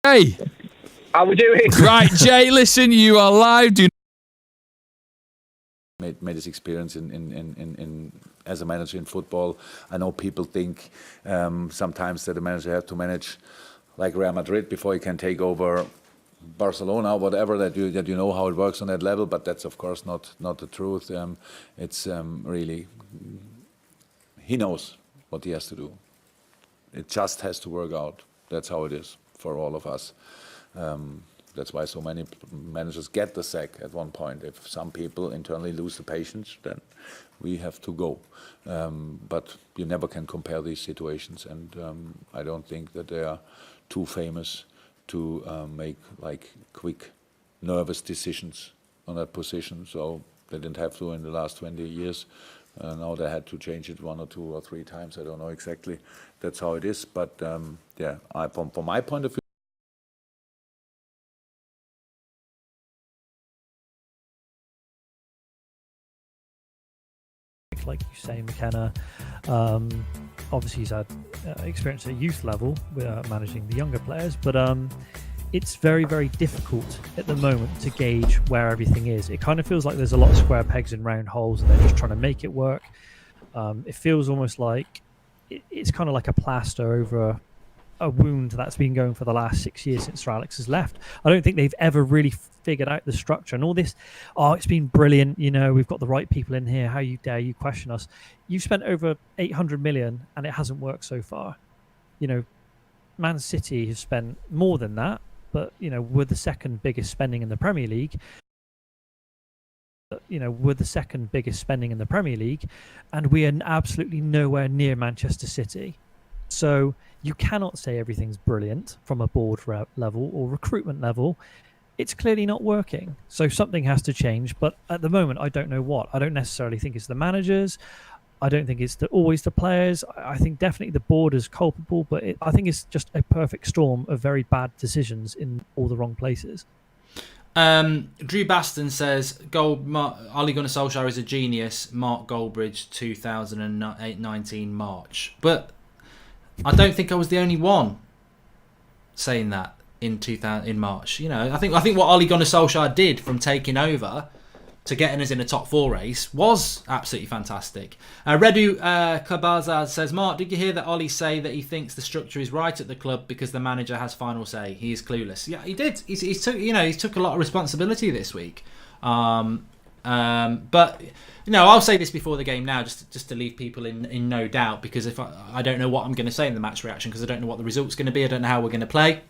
Jay, how we doing? Right, Jay. Listen, you are live. Made his experience in as a manager in football. I know people think sometimes that a manager has to manage like Real Madrid before he can take over Barcelona, whatever, that you know how it works on that level, but that's of course not the truth. It's really, he knows what he has to do. It just has to work out. That's how it is for all of us. That's why so many managers get the sack at one point. If some people internally lose the patience, then we have to go. But you never can compare these situations, and I don't think that they are too famous to make like quick, nervous decisions on that position. So they didn't have to in the last 20 years. Now they had to change it 1 or 2 or 3 times. I don't know exactly. That's how it is. But yeah, from my point of view, like you say, McKenna, obviously he's had experience at youth level with managing the younger players, but it's very, very difficult at the moment to gauge where everything is. It kind of feels like there's a lot of square pegs in round holes and they're just trying to make it work. It feels almost like it's kind of like a plaster over a wound that's been going for the last 6 years since Sir Alex has left. I don't think they've ever really figured out the structure and all this. Oh, it's been brilliant. You know, we've got the right people in here. How you dare you question us? You've spent over 800 million and it hasn't worked so far. You know, Man City has spent more than that, but, you know, we're the second biggest spending in the Premier League. And we are absolutely nowhere near Manchester City. So you cannot say everything's brilliant from a board level or recruitment level. It's clearly not working. So something has to change. But at the moment, I don't know what. I don't necessarily think it's the managers. I don't think it's always the players. I think definitely the board is culpable. But I think it's just a perfect storm of very bad decisions in all the wrong places. Drew Baston says, Ole Gunnar Solskjaer is a genius. Mark Goldbridge, 2008-19 March. But I don't think I was the only one saying that in March. You know, I think what Ole Gunnar Solskjaer did from taking over to getting us in a top 4 race was absolutely fantastic. Redu Kabaza says, Mark, did you hear that Ole say that he thinks the structure is right at the club because the manager has final say? He is clueless. Yeah, he did. He took a lot of responsibility this week. But you know, I'll say this before the game now, just to leave people in no doubt, because if I don't know what I'm going to say in the match reaction, because I don't know what the result's going to be, I don't know how we're going to play.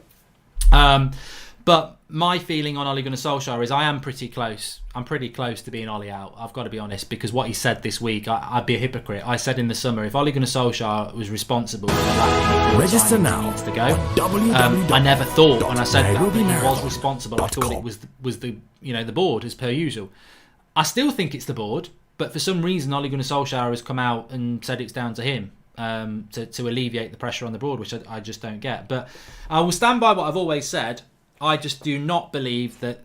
But my feeling on Ole Gunnar Solskjaer is I am pretty close. I'm pretty close to being Ole out. I've got to be honest, because what he said this week, I'd be a hypocrite. I said in the summer, if Ole Gunnar Solskjaer was responsible for that, register now needs to go. I never thought when I said that he was responsible. I thought it was the board as per usual. I still think it's the board, but for some reason Ole Gunnar Solskjaer has come out and said it's down to him to alleviate the pressure on the board, which I just don't get. But I will stand by what I've always said. I just do not believe that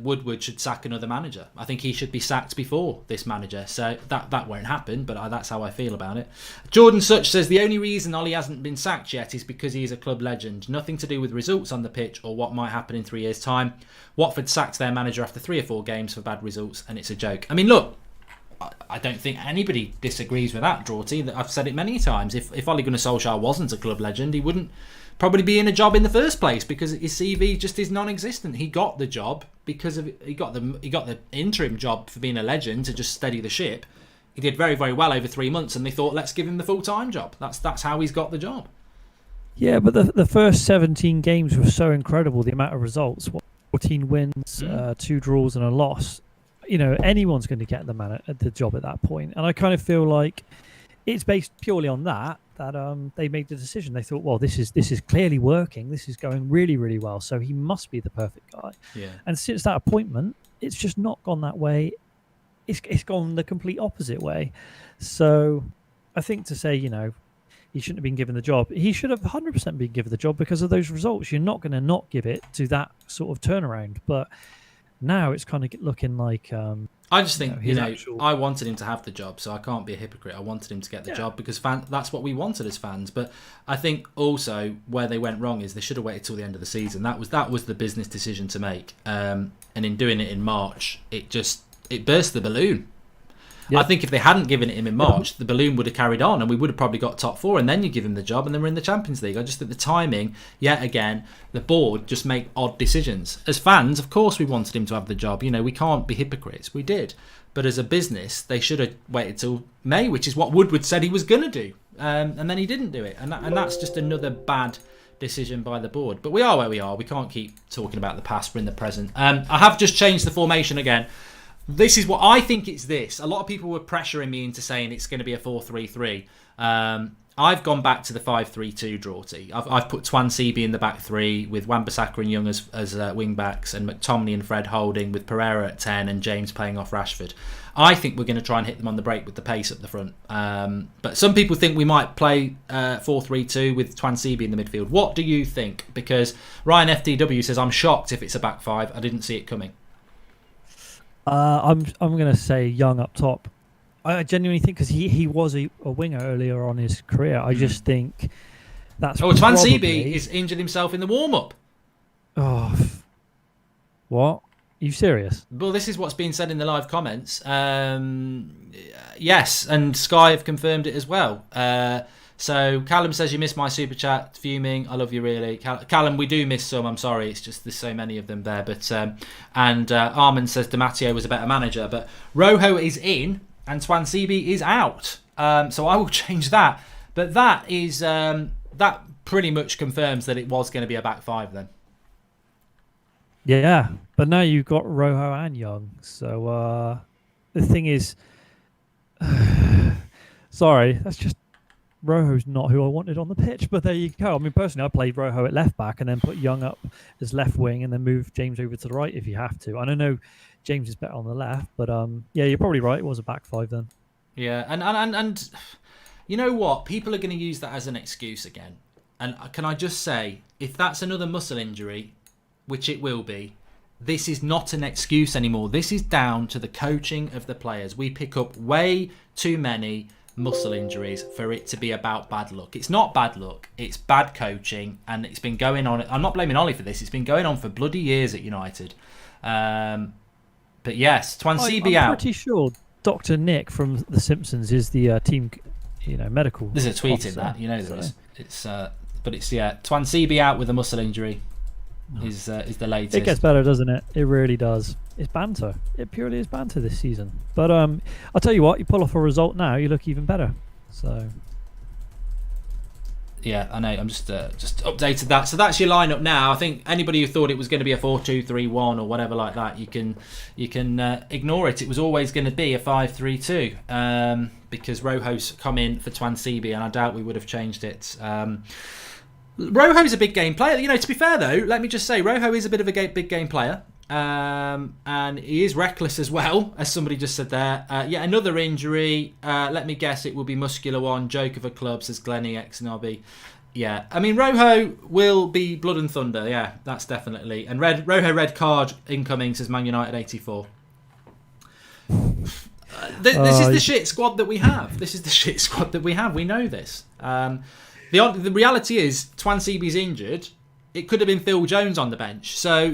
Woodward should sack another manager. I think he should be sacked before this manager. So that won't happen, but that's how I feel about it. Jordan Such says the only reason Ole hasn't been sacked yet is because he's a club legend. Nothing to do with results on the pitch or what might happen in 3 years' time. Watford sacked their manager after 3 or 4 games for bad results, and it's a joke. I mean, look, I don't think anybody disagrees with that, Drawty. I've said it many times. If Ole Gunnar Solskjaer wasn't a club legend, he wouldn't probably be in a job in the first place, because his CV just is non-existent. He got the job because he got the interim job for being a legend to just steady the ship. He did very, very well over 3 months, and they thought, let's give him the full-time job. That's how he's got the job. Yeah, but the first 17 games were so incredible. The amount of results, 14 wins, 2 draws and a loss. You know, anyone's going to get the job at that point. And I kind of feel like it's based purely on that they made the decision. They thought, well, this is clearly working. This is going really, really well. So he must be the perfect guy. Yeah. And since that appointment, it's just not gone that way. It's gone the complete opposite way. So I think to say, you know, he shouldn't have been given the job. He should have 100% been given the job because of those results. You're not going to not give it to that sort of turnaround. But Now it's kind of looking like I just think, his actual... I wanted him to have the job, so I can't be a hypocrite. I wanted him to get the job because that's what we wanted as fans. But I think also where they went wrong is they should have waited till the end of the season. That was the business decision to make. And in doing it in March, it burst the balloon. Yeah. I think if they hadn't given it him in March, the balloon would have carried on and we would have probably got top 4 and then you give him the job and then we're in the Champions League. I just think the timing, yet again, the board just make odd decisions. As fans, of course we wanted him to have the job. We can't be hypocrites. We did. But as a business, they should have waited till May, which is what Woodward said he was going to do. And then he didn't do it. And that's just another bad decision by the board. But we are where we are. We can't keep talking about the past. We're in the present. I have just changed the formation again. This is what I think it's this. A lot of people were pressuring me into saying it's going to be a 4-3-3. I've gone back to the 5-3-2 draw tee. I've put Twan-Sebi in the back 3 with Wan-Bissaka and Young as wing backs and McTominay and Fred holding with Pereira at 10 and James playing off Rashford. I think we're going to try and hit them on the break with the pace up the front. But some people think we might play 4-3-2 with Twan-Sebi in the midfield. What do you think? Because Ryan FDW says, I'm shocked if it's a back 5. I didn't see it coming. I'm going to say Young up top. I genuinely think because he was a winger earlier on in his career. I just think that's. Twan-Sebi is injured himself in the warm up. Oh, what? Are you serious? Well, this is what's being said in the live comments. Yes, and Sky have confirmed it as well. So Callum says you missed my super chat, fuming. I love you really, Callum. We do miss some. I'm sorry, it's just there's so many of them there. But Armand says Di Matteo was a better manager, but Rojo is in and Twan-Sebi is out. So I will change that. But that is that pretty much confirms that it was going to be a back 5 then. Yeah, but now you've got Rojo and Young. So the thing is, sorry, that's just. Rojo's not who I wanted on the pitch, but there you go. I mean, personally, I played Rojo at left back and then put Young up as left wing and then move James over to the right if you have to. I don't know, James is better on the left, but yeah, you're probably right. It was a back 5 then. Yeah, and you know what? People are going to use that as an excuse again. And can I just say, if that's another muscle injury, which it will be, this is not an excuse anymore. This is down to the coaching of the players. We pick up way too many muscle injuries for it to be about bad luck. It's not bad luck, it's bad coaching, and it's been going on. I'm not blaming Ollie for this, it's been going on for bloody years at United. But yes, Twan-Sebi out. I'm pretty sure Dr. Nick from The Simpsons is the team medical. There's a tweet in that, there is. It's Twan-Sebi out with a muscle injury is the latest. It gets better, doesn't it? It really does. It's banter. It purely is banter this season. But I'll tell you what, you pull off a result now, you look even better. So yeah, I know. I'm just updated that. So that's your lineup now. I think anybody who thought it was going to be a 4-2-3-1 or whatever like that, you can ignore it. It was always going to be a 5-3-2 because Rojo's come in for Twan-Sebi, and I doubt we would have changed it. Rojo's a big game player. To be fair though, let me just say Rojo is a bit of a big game player. And he is reckless as well, as somebody just said there. Yet another injury. Let me guess, it will be muscular one. Joke of a club, says Glennie X Nobby. Yeah, I mean Rojo will be blood and thunder. Yeah, that's definitely. And Rojo red card incoming, says Man United 84. This is the shit squad that we have. We know this. The reality is Twan-Sebi's injured. It could have been Phil Jones on the bench. So,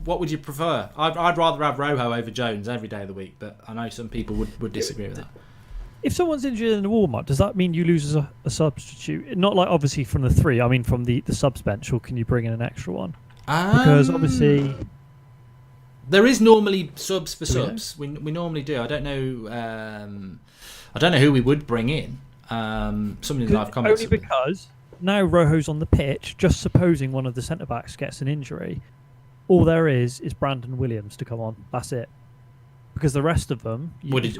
what would you prefer? I'd rather have Rojo over Jones every day of the week, but I know some people would disagree with that. If someone's injured in the warm-up, does that mean you lose a substitute? Not like obviously from the 3, I mean from the subs bench, or can you bring in an extra one? Because obviously... There is normally subs for subs. We normally do. I don't know who we would bring in. Something that I've commented. Only because... Now Rojo's on the pitch, just supposing one of the centre-backs gets an injury, all there is Brandon Williams to come on. That's it. Because the rest of them, we just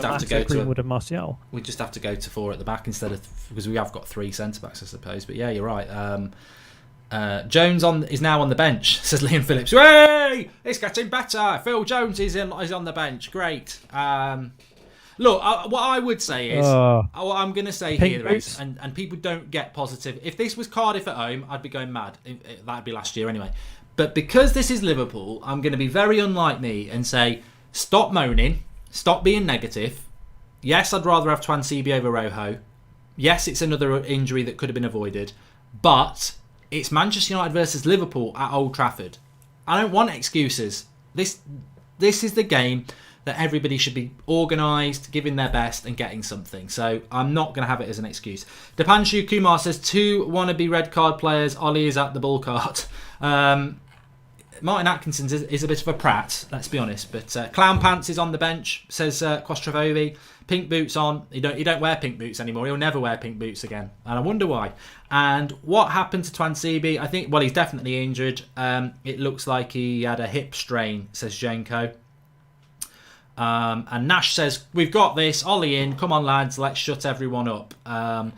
have to go to Greenwood and Martial. We just have to go to 4 at the back instead of... Because we have got 3 centre-backs, I suppose. But yeah, you're right. Jones is now on the bench, says Liam Phillips. Hey! It's getting better. Phil Jones is on the bench. Great. Look, what I would say is, what I'm going to say here is, and people don't get positive. If this was Cardiff at home, I'd be going mad. That'd be last year anyway. But because this is Liverpool, I'm going to be very unlike me and say, stop moaning, stop being negative. Yes, I'd rather have Twansibi over Rojo. Yes, it's another injury that could have been avoided. But it's Manchester United versus Liverpool at Old Trafford. I don't want excuses. This is the game that everybody should be organised, giving their best and getting something. So I'm not going to have it as an excuse. Dipanshu Kumar says, 2 wannabe red card players. Ollie is at the bull cart. Martin Atkinson is a bit of a prat, let's be honest. But Clown Pants is on the bench, says Quastravovi. Pink boots on. He don't wear pink boots anymore. He'll never wear pink boots again. And I wonder why. And what happened to Twansibi? I think, well, he's definitely injured. It looks like he had a hip strain, says Jenko. And Nash says, we've got this. Ollie in. Come on, lads. Let's shut everyone up. I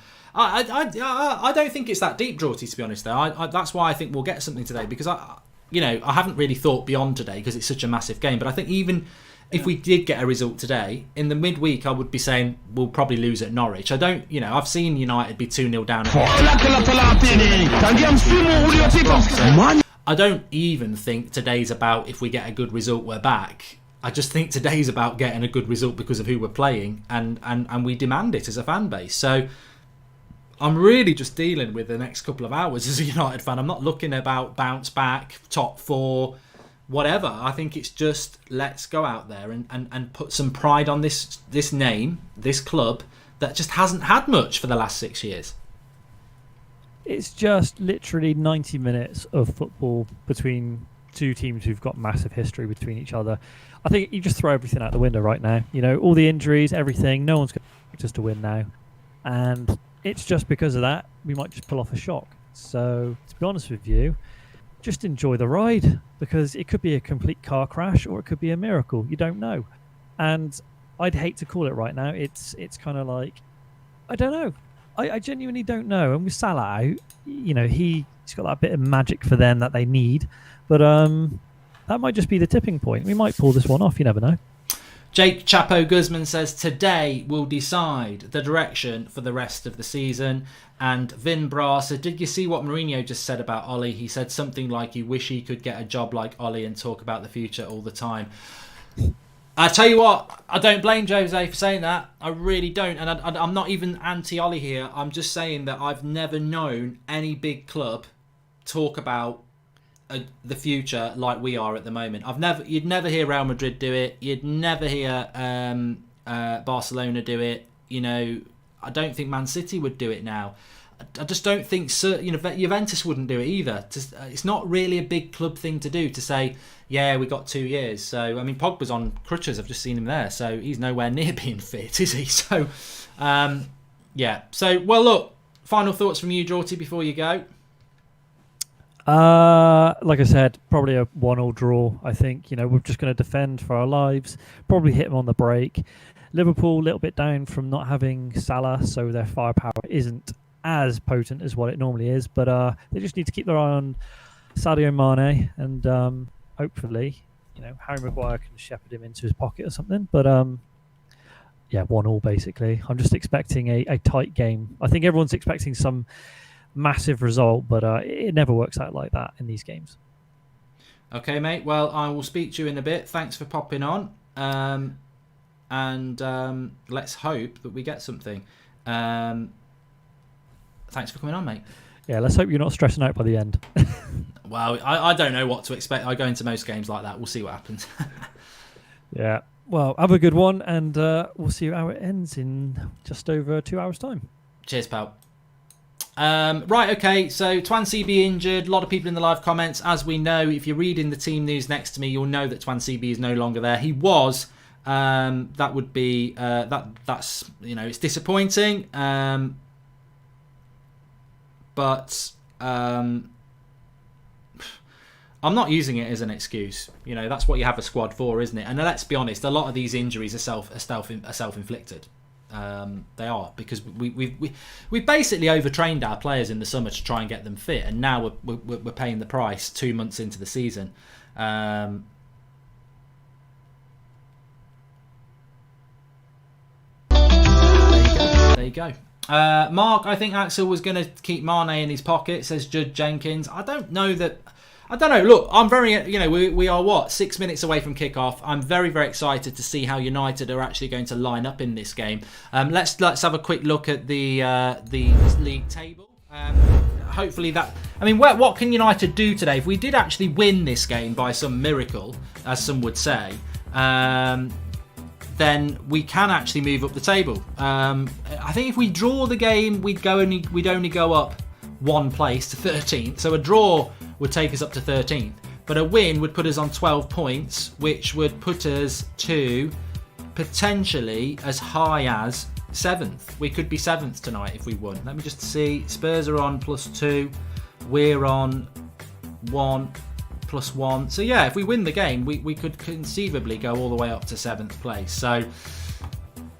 don't think it's that deep, Draughty, to be honest, though. That's why I think we'll get something today. Because, I haven't really thought beyond today because it's such a massive game. But I think even if we did get a result today, in the midweek, I would be saying we'll probably lose at Norwich. I've seen United be 2-0 down. I don't even think today's about if we get a good result, we're back. I just think today's about getting a good result because of who we're playing, and we demand it as a fan base. So I'm really just dealing with the next couple of hours as a United fan. I'm not looking about bounce back, top 4, whatever. I think it's just let's go out there and put some pride on this name, this club that just hasn't had much for the last 6 years. It's just literally 90 minutes of football between two teams who've got massive history between each other. I think you just throw everything out the window right now. All the injuries, everything. No one's going to expect us to win now. And it's just because of that, we might just pull off a shock. So, to be honest with you, just enjoy the ride, because it could be a complete car crash or it could be a miracle. You don't know. And I'd hate to call it right now. It's kind of like, I don't know. I genuinely don't know. And with Salah out, he's got that bit of magic for them that they need. But that might just be the tipping point. We might pull this one off. You never know. Jake Chapo Guzman says, today will decide the direction for the rest of the season. And Vin Bra said, did you see what Mourinho just said about Ollie? He said something like, you wish he could get a job like Ollie and talk about the future all the time. I tell you what, I don't blame Jose for saying that. I really don't. And I'm not even anti-Ollie here. I'm just saying that I've never known any big club talk about the future like we are at the moment. You'd never hear Real Madrid do it. You'd never hear Barcelona do it. I don't think Man City would do it now. I just don't think Juventus wouldn't do it either. It's not really a big club thing to do to say, yeah, we got 2 years. So Pogba's on crutches. I've just seen him there, so he's nowhere near being fit, is he? So yeah. So look. Final thoughts from you, Draughty, before you go. Like I said, probably a 1-1 draw. I think we're just going to defend for our lives. Probably hit them on the break. Liverpool a little bit down from not having Salah, so their firepower isn't as potent as what it normally is. But they just need to keep their eye on Sadio Mane, and hopefully, Harry Maguire can shepherd him into his pocket or something. But yeah, 1-1 basically. I'm just expecting a tight game. I think everyone's expecting some massive result, but it never works out like that in these games. Okay, mate. Well, I will speak to you in a bit. Thanks for popping on. And let's hope that we get something. Thanks for coming on, mate. Yeah, let's hope you're not stressing out by the end. Well, I don't know what to expect. I go into most games like that. We'll see what happens. Yeah. Well, have a good one, and we'll see how it ends in just over 2 hours' time. Cheers, pal. Right, okay, so Twansibi injured. A lot of people in the live comments. As we know, if you're reading the team news next to me, you'll know that Twansibi is no longer there. He was. That would be that's it's disappointing. But I'm not using it as an excuse. That's what you have a squad for, isn't it? And let's be honest, a lot of these injuries are self-inflicted. They are, because we've basically overtrained our players in the summer to try and get them fit, and now we're paying the price 2 months into the season. There you go. Mark, I think Axel was going to keep Mane in his pocket, says Judd Jenkins. I don't know I don't know. Look, I'm very, we are 6 minutes away from kickoff. I'm very, very excited to see how United are actually going to line up in this game. Let's have a quick look at the league table. Hopefully that. I mean, what can United do today? If we did actually win this game by some miracle, as some would say, then we can actually move up the table. I think if we draw the game, we'd only go up one place to 13th. So a draw would take us up to 13th, but a win would put us on 12 points, which would put us to potentially as high as 7th. We could be 7th tonight if we won. Let me just see. Spurs are on +2. We're on 1 +1. So yeah, if we win the game, we could conceivably go all the way up to 7th place. So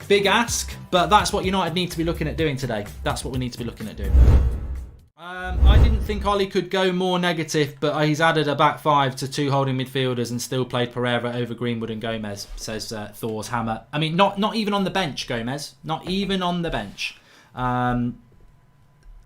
big ask, but that's what United need to be looking at doing today. That's what we need to be looking at doing. I didn't think Ollie could go more negative, but he's added a back five to 2 holding midfielders and still played Pereira over Greenwood and Gomez, says Thor's Hammer. I mean, not even on the bench, Gomez. Not even on the bench. And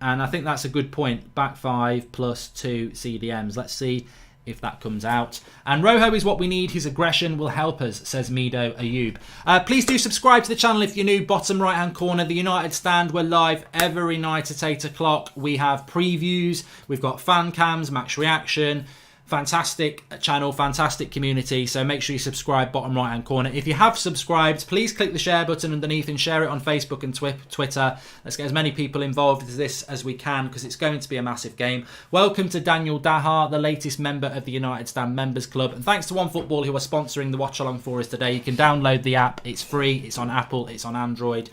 I think that's a good point. Back 5 plus 2 CDMs. Let's see if that comes out. And Rojo is what we need. His aggression will help us, says Mido Ayub. Please do subscribe to the channel if you're new. Bottom right hand corner, the United Stand. We're live every night at 8 o'clock. We have previews. We've got fan cams, match reaction. Fantastic channel, fantastic community. So make sure you subscribe, bottom right hand corner. If you have subscribed, please click the share button underneath and share it on Facebook and Twitter. Let's get as many people involved with this as we can, because it's going to be a massive game. Welcome to Daniel Dahar, the latest member of the United Stand Members Club. And thanks to OneFootball, who are sponsoring the watch along for us today. You can download the app. It's free. It's on Apple. It's on Android.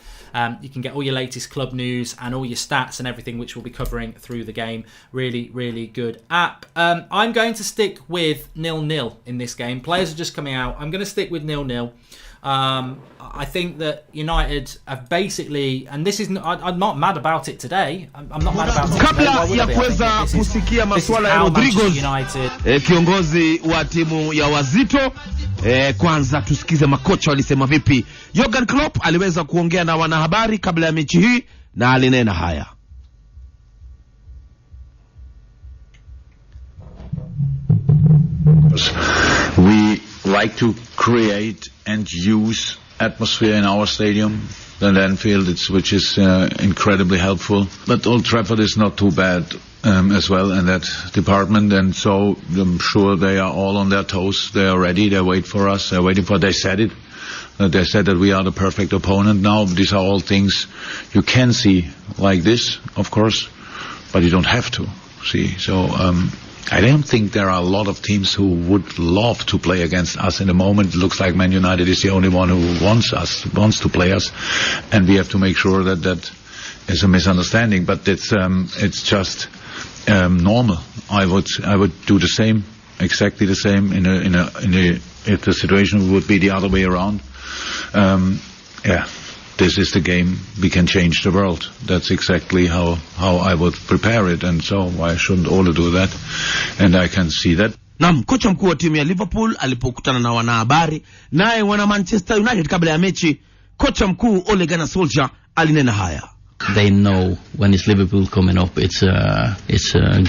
You can get all your latest club news and all your stats and everything, which we'll be covering through the game. Really, really good app. I'm going to stick with 0-0 in this game. Players are just coming out. I'm going to stick with 0-0. I think that United have basically, and this is, I'm not mad about it today. I'm not mad about it today. Kabla ya kuweza kusikia masuala ya Rodrigo, kiongozi wa timu ya wazito, kwanza tusikize makocha walisema vipi. Jurgen Klopp aliweza kuongea na wanahabari kabla ya mechi hii na alinena haya. We like to create and use atmosphere in our stadium, the Anfield, which is incredibly helpful. But Old Trafford is not too bad as well in that department, and so I'm sure they are all on their toes. They are ready. They wait for us. They're waiting for. They said it. They said that we are the perfect opponent now. These are all things you can see like this, of course, but you don't have to see. So I don't think there are a lot of teams who would love to play against us in the moment. It looks like Man United is the only one who wants to play us, and we have to make sure that that is a misunderstanding. But it's just normal. I would do the same, exactly the same if the situation would be the other way around. This is the game. We can change the world. That's exactly how I would prepare it, and so why shouldn't Ole do that? And I can see that. Na kocha mkuu wa timu ya Liverpool alipokutana na wanahabari naye wana Manchester United kabla ya mechi, kocha mkuu Ole Gunnar Solskjaer alinena haya. They know when it's Liverpool coming up, it's a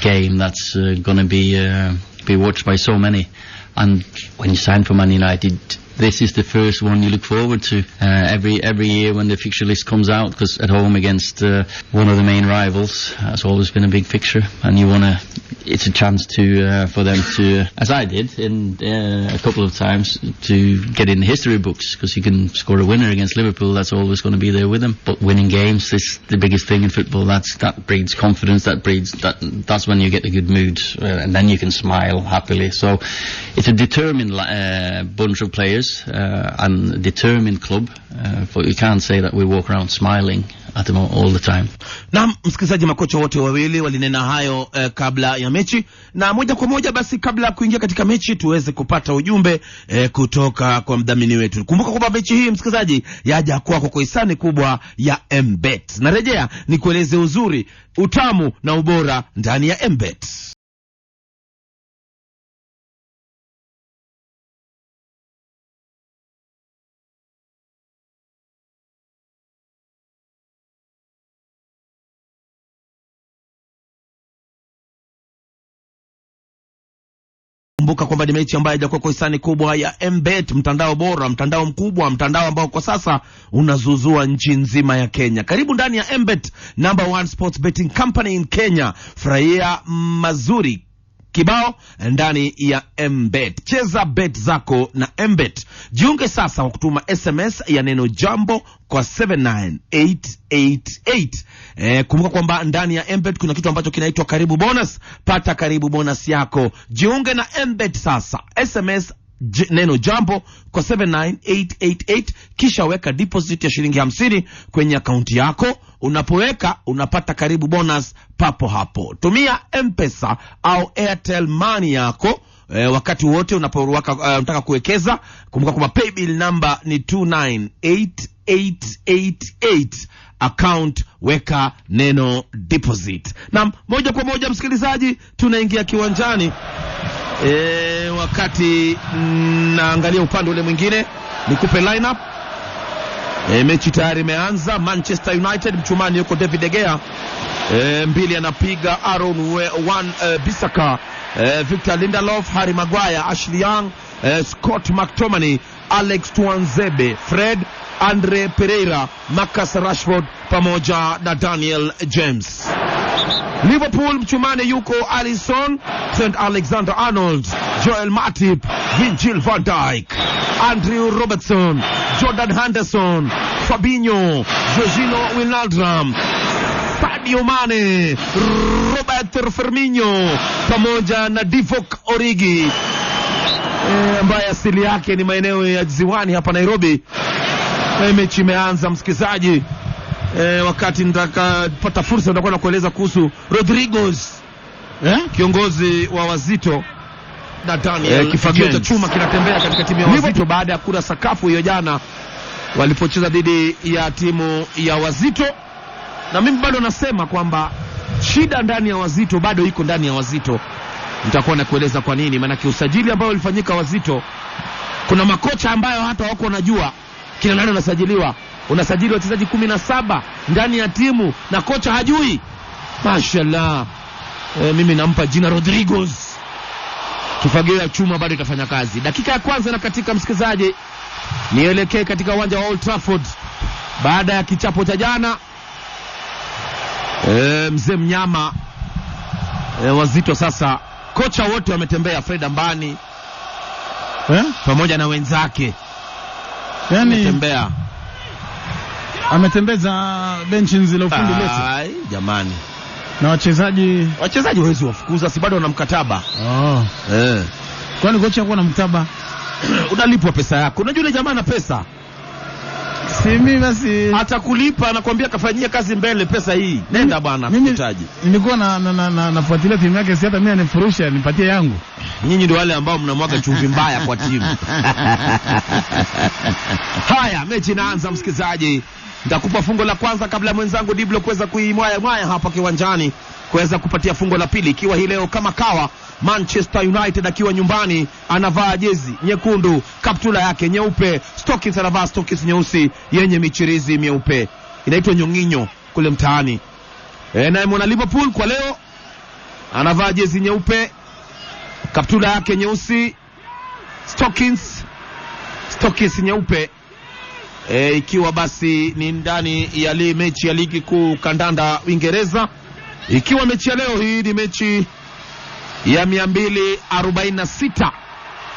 game that's going to be watched by so many. And when you sign for Man United, this is the first one you look forward to every year when the fixture list comes out, because at home against one of the main rivals has always been a big fixture, and it's a chance for them to, as I did in a couple of times, to get in the history books, because you can score a winner against Liverpool. That's always going to be there with them. But winning games is the biggest thing in football. That breeds confidence. That's when you get a good mood, and then you can smile happily. So it's a determined bunch of players. And a determined club, but you can't say that we walk around smiling at them all the time. Na msikilizaji, makocha wote wawili walinena hayo kabla ya mechi, na moja kwa moja basi kabla kuingia katika mechi tuweze kupata ujumbe kutoka kwa mdhamini wetu. Kumbuka kwamba mechi hii msikilizaji yaja kwako kwa hisani kubwa ya Mbet. Narejea nikueleze uzuri, utamu na ubora ndani ya Mbet. kumbuka kwamba ni mechi ambayo haijakuwa kwa hisani kubwa ya Mbet, mtandao bora, mtandao mkubwa, mtandao ambao kwa sasa unazuzua nchi nzima ya Kenya. Karibu ndani ya Mbet, number 1 sports betting company in Kenya. Furahia mazuri kibao ndani ya Mbet. Cheza bet zako na Mbet. Jiunge sasa kwa kutuma SMS ya neno jambo kwa 79888. Kumbuka kwamba ndani ya Mbet kuna kitu ambacho kinaitwa karibu bonus. Pata karibu bonus yako. Jiunge na Mbet sasa. SMS neno jambo kwa 79888, kisha weka deposit ya shilingi 50 kwenye akaunti yako. Unapoweka unapata karibu bonus papo hapo. Tumia M-Pesa au Airtel Money yako wakati wote unataka kuwekeza. Kumbuka kwamba paybill number ni 298888. Account weka neno deposit. Na moja kwa moja msikilizaji, tunaingia kiwanjani. Wakati naangalia upande ule mwingine, nikupe lineup. Mechi tayari imeanza. Manchester United mchumani yuko David De Gea, mbili anapiga Aaron Bissaka, Victor Lindelof, Harry Maguire, Ashley Young, Scott McTominay, Alex Tuanzebe, Fred, Andre Pereira, Marcus Rashford pamoja na Daniel James. Liverpool mchumani yuko Alisson, Trent Alexander-Arnold, Joel Matip, Virgil van Dijk, Andrew Robertson, Jordan Henderson, Fabinho, Jorginho Wijnaldum, Sadio Mane, Roberto Firmino pamoja na Divock Origi, ambaye asili yake ni maeneo ya Ziwani hapa Nairobi. Mechi imeanza msikizaji. Wakati nitakapata fursa nitakuwa na kueleza kuhusu Rodriguez, kiongozi wa wazito, na Daniel kifagio cha chuma kinatembea katika timu ya wazito baada ya kura sakafu hiyo jana walipocheza dhidi ya timu ya wazito. Na mimi bado nasema kwamba shida ndani ya wazito bado iko ndani ya wazito. Nitakuwa na kueleza kwa nini. Maana usajili ambao ulifanyika wazito, kuna makocha ambayo hata wako wanajua kila nani unasajiliwa. Unasajili wachezaji 17 ndani ya timu na kocha hajui. Mashallah. Mimi nampa jina Rodriguez. Kifagio ya chuma bado itafanya kazi. Dakika ya kwanza na katika msikizaji, nielekee katika uwanja wa Old Trafford baada ya kichapo cha jana. Mzee mnyama, wazito sasa kocha wote wametembea. Fred Ambani pamoja na wenzake ametembeza benchi nzile ufundi lesi. Jamani, na wachezaji hawezi wafukuza, si bado wana mkataba. Kwani kocha yuko na mkataba? Unalipwa pesa yako. Unajua yule jamaa ana pesa. Si mimi basi atakulipa, anakuambia kafanyia kazi mbele pesa hii. Nenda bwana mtaji. Nilikuwa nafuatilia timu yake, si hata mimi anifurusha nipatie yangu. Nyinyi ndio wale ambao mnamwaga chumvi mbaya kwa timu. Haya, mechi inaanza msikizaji. Nitakupa fungo la kwanza kabla mwenzangu Diblo kuweza kuimwaya hapa kiwanjani kuweza kupatia fungo la pili, ikiwa hii leo kama kawa Manchester United akiwa nyumbani anavaa jezi nyekundu, kaptula yake nyeupe, stockings anavaa stockings nyeusi yenye michirizi mieupe, inaitwa nyonginyo kule mtaani. Na mwana Liverpool kwa leo anavaa jezi nyeupe, kaptula yake nyeusi, stockings nyeupe. Ikiwa basi ni ndani ya mechi ya ligi kuu kandanda Uingereza, ikiwa mechi ya leo hii ni mechi ya 246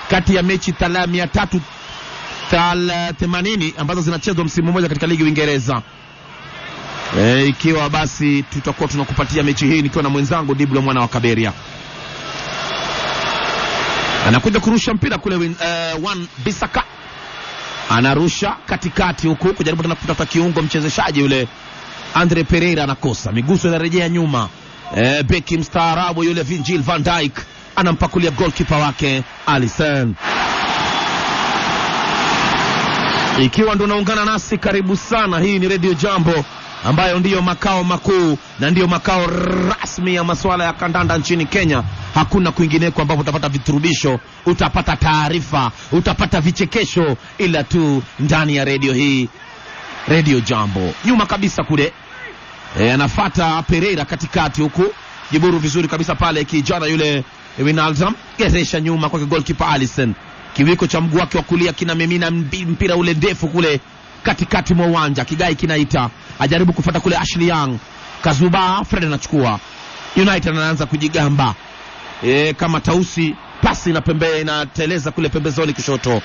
kati ya mechi 380 ambazo zinachezwa msimu mmoja katika ligi Uingereza. Ikiwa basi tutakuwa tunakupatia mechi hii nikiwa na mwenzangu Diblo mwana wa Kaberia. Anakuja kurusha mpira kule Wan Bissaka. Anarusha katikati huku kujaribu tena kutafuta kiungo mchezeshaji yule Andre Pereira, anakosa. Miguso inarejea nyuma. Beki mstaarabu yule Virgil van Dijk anampakulia goalkeeper wake Alisson. Ikiwa ndo naungana nasi, karibu sana. Hii ni Radio Jambo ambayo ndiyo makao makuu na ndiyo makao rasmi ya masuala ya kandanda nchini Kenya. Hakuna kwingineko ambapo utapata viturubisho, utapata taarifa, utapata vichekesho, ila tu ndani ya radio hii, Radio Jambo. Nyuma kabisa kule anafuata Pereira katikati huku, jiburu vizuri kabisa pale kijana yule Wijnaldum geresha nyuma kwa goalkeeper Alisson. Kiwiko cha mguu wake wa kulia kinamimina mpira ule ndefu kule katikati mwa uwanja. Kigai kinaita, ajaribu kufuata kule Ashley Young. Kazuba, Fred anachukua. United anaanza kujigamba. Kama tausi, pasi na pembea inateleza kule pembezoni kushoto.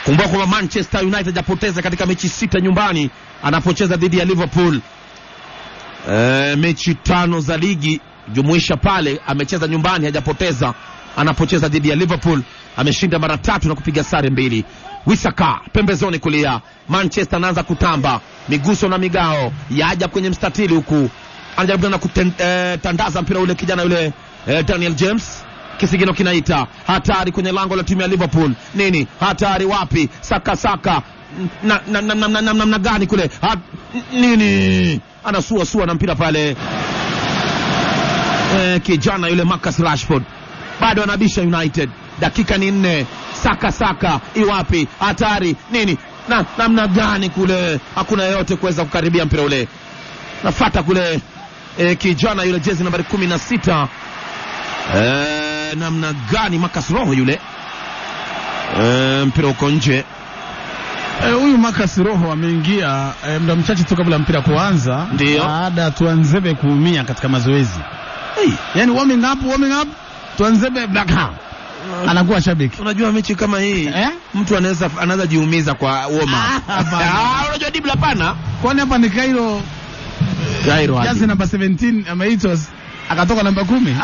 Kumbuka kwamba Manchester United hajapoteza katika mechi 6 nyumbani anapocheza dhidi ya Liverpool. Mechi 5 za ligi jumuisha pale amecheza nyumbani hajapoteza. Anapocheza dhidi ya Liverpool ameshinda mara 3 na kupiga sare 2. Wisaka pembezoni kulia. Manchester anaanza kutamba, miguso na migao yaja kwenye mstatili huku. Anajaribu na kutandaza mpira ule kijana yule Daniel James. Kisigino kinaita, hatari kwenye lango la timu ya Liverpool. Nini? Hatari wapi? Saka namna gani kule? Nini? Anasua na mpira pale. Kijana yule Marcus Rashford. Bado anabisha United. Dakika ni 4. Saka iwapi? Hatari nini? Namna gani kule? Hakuna yote kuweza kukaribia mpira ule. Nafuata kule kijana yule jezi nambari 16. Namna gani Marcus Rojo yule? Mpira uko nje. Huyu Marcus Rojo ameingia muda mchache tu kabla mpira kuanza, baada Tuanzebe kuumia katika mazoezi. Yani warming up Tuanzebe Blackham anakuwa shabiki. Unajua mechi kama hii mtu anaweza jiumiza kwa warm up. Unajua Dibla pana. Kwani hapa ni Cairo jazi namba 17 ameitos akatoka namba 10.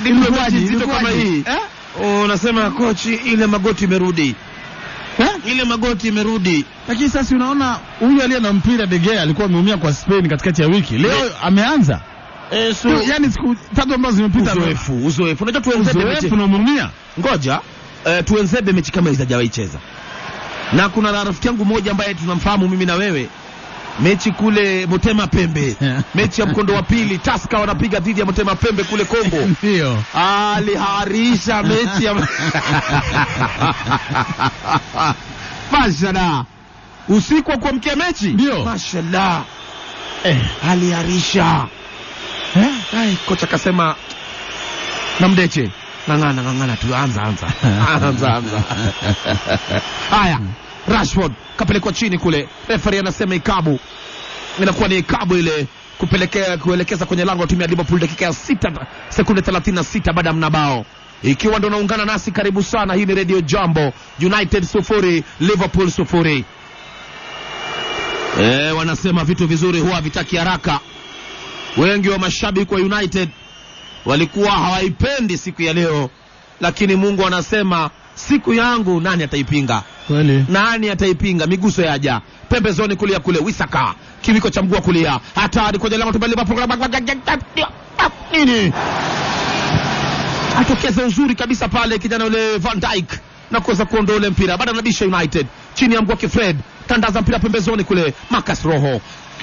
Dibla kama hii. Unasema coach ile magoti imerudi. Ile magoti imerudi. Lakini sasa unaona huyu aliye na mpira De Gea alikuwa ameumia kwa Spain katikati ya wiki. Leo ameanza. Yani siku 3 ambazo zimepita. Uzoefu. Unajua Tuanzebe mechi tunaumia. Ngoja Tuanzebe mechi kama hizo hajawahi cheza. Na kuna rafiki yangu mmoja ambaye tunamfahamu mimi na wewe. Mechi kule Motema Pembe. Mechi ya mkondo wa pili Tusker wanapiga dhidi ya Motema Pembe kule Kongo. Ndio. Aliharisha mechi ya Mashallah. Usiku wa kuamkia mechi? Ndio. Mashallah. Aliharisha. Kocha kasema namdeche. Ngangana tu anza. Haya. Rashford kapelekwa chini kule. Referee anasema ikabu. Inakuwa ni ikabu ile kuelekeza kwenye lango la timu ya Liverpool dakika ya 6 sekunde 36 baada ya mnabao. Ikiwa ndo unaungana nasi karibu sana, hii ni Radio Jambo. United 0 Liverpool 0. Wanasema vitu vizuri huwa vitaki haraka. Wengi wa mashabiki wa United walikuwa hawaipendi siku ya leo, lakini Mungu anasema siku yangu nani ataipinga? Kweli. Nani ataipinga? Miguso yaja. Pembezoni kulia kule Wisaka. Kiwiko cha mguu kulia. Hatari kwenye lango la Liverpool. Nini? Atokeza uzuri kabisa pale kijana yule Van Dijk na kuweza kuondoa ule mpira. Baada anabisha United. Chini ya mguu wake Fred. Tandaza mpira pembezoni kule Marcus Rojo.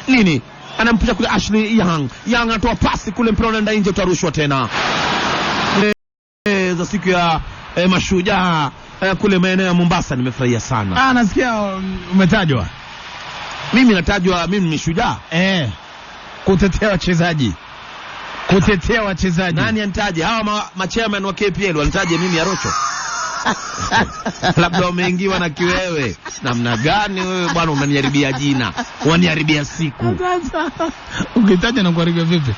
Nini? Anampisha kule Ashley Young. Young anatoa pasi kule, mpira unaenda nje, utarushwa tena. Za siku ya mashujaa kule maeneo ya Mombasa nimefurahia sana. Nasikia umetajwa. Mimi natajwa, mimi ni shujaa. Kutetea wachezaji. Nani anitaje? Hawa machairman wa KPL wanitaje mimi Arocho? Labda umeingiwa na kiwewe. Namna gani wewe bwana, unaniharibia jina, unaniharibia siku. Ukitaja na kuharibia vipi?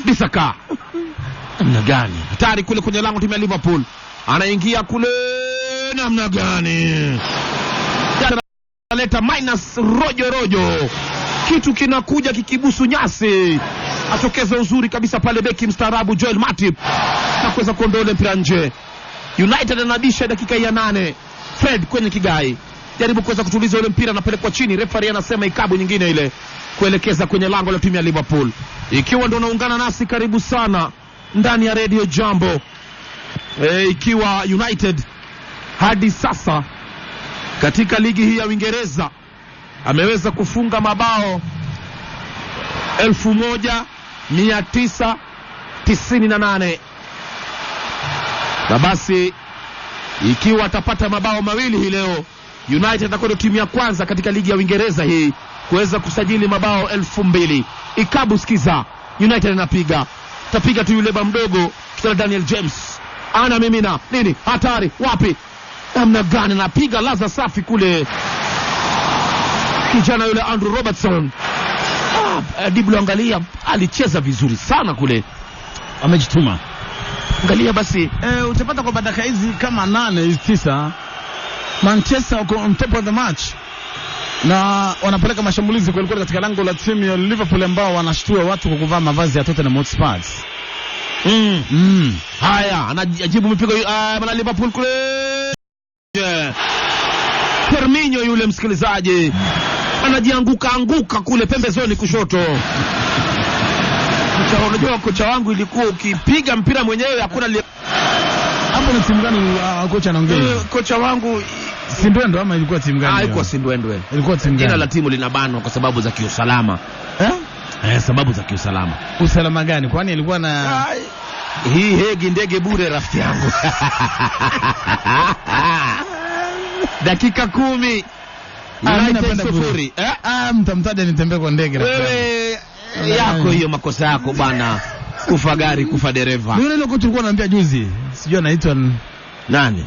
Bisaka. Namna gani? Hatari kule kwenye lango timu ya Liverpool. Anaingia kule, namna gani? Analeta minus rojo. Kitu kinakuja kikibusu nyasi. Atokeza uzuri kabisa pale beki mstaarabu Joel Matip na kuweza kuondoa mpira nje. United anabisha dakika ya 8. Fred kwenye kigai. Jaribu kuweza kutuliza ule mpira, anapelekwa chini. Referee anasema ikabu nyingine ile kuelekeza kwenye lango la timu ya Liverpool. Ikiwa ndo unaungana nasi karibu sana ndani ya Radio Jambo. Ikiwa United hadi sasa katika ligi hii ya Uingereza ameweza kufunga mabao 1998. Na basi ikiwa atapata mabao mawili hii leo, United atakuwa timu ya kwanza katika ligi ya Uingereza hii kuweza kusajili mabao 2000. Ikabu sikiza, United anapiga tapiga tu yule mdogo kitana Daniel James. Ana mimina nini? Hatari wapi? Namna gani anapiga laza safi kule. Kijana yule Andrew Robertson. Diblo angalia alicheza vizuri sana kule. Amejituma. Angalia basi utapata kwa dakika hizi kama 8-9 Manchester wako on top of the match. Na wanapeleka mashambulizi kwa kweli katika lango la timu ya Liverpool ambao wanashtua watu kwa kuvaa mavazi ya Tottenham Hotspur. Haya, anajibu mipigo na Liverpool kule. Firmino yule msikilizaji anajianguka kule pembezoni kushoto. Unajua kocha wangu ilikuwa ukipiga mpira mwenyewe hakuna hapo. Ni timu gani kocha anaongea? Kocha wangu Sindwendo ama ilikuwa timu gani? Haikuwa Sindwendo. Ilikuwa timu gani? Jina la timu linabanwa kwa sababu za kiusalama. Sababu za kiusalama. Usalama gani? Kwani ilikuwa na hii hegi ndege bure rafiki yangu. Dakika 10. Napenda sufuri. Mtamtaja nitembee kwa ndege rafiki yangu. Wewe yako hiyo makosa yako bwana. Kufa gari, kufa dereva. Yule leo tulikuwa naambia juzi. Sijui anaitwa nani?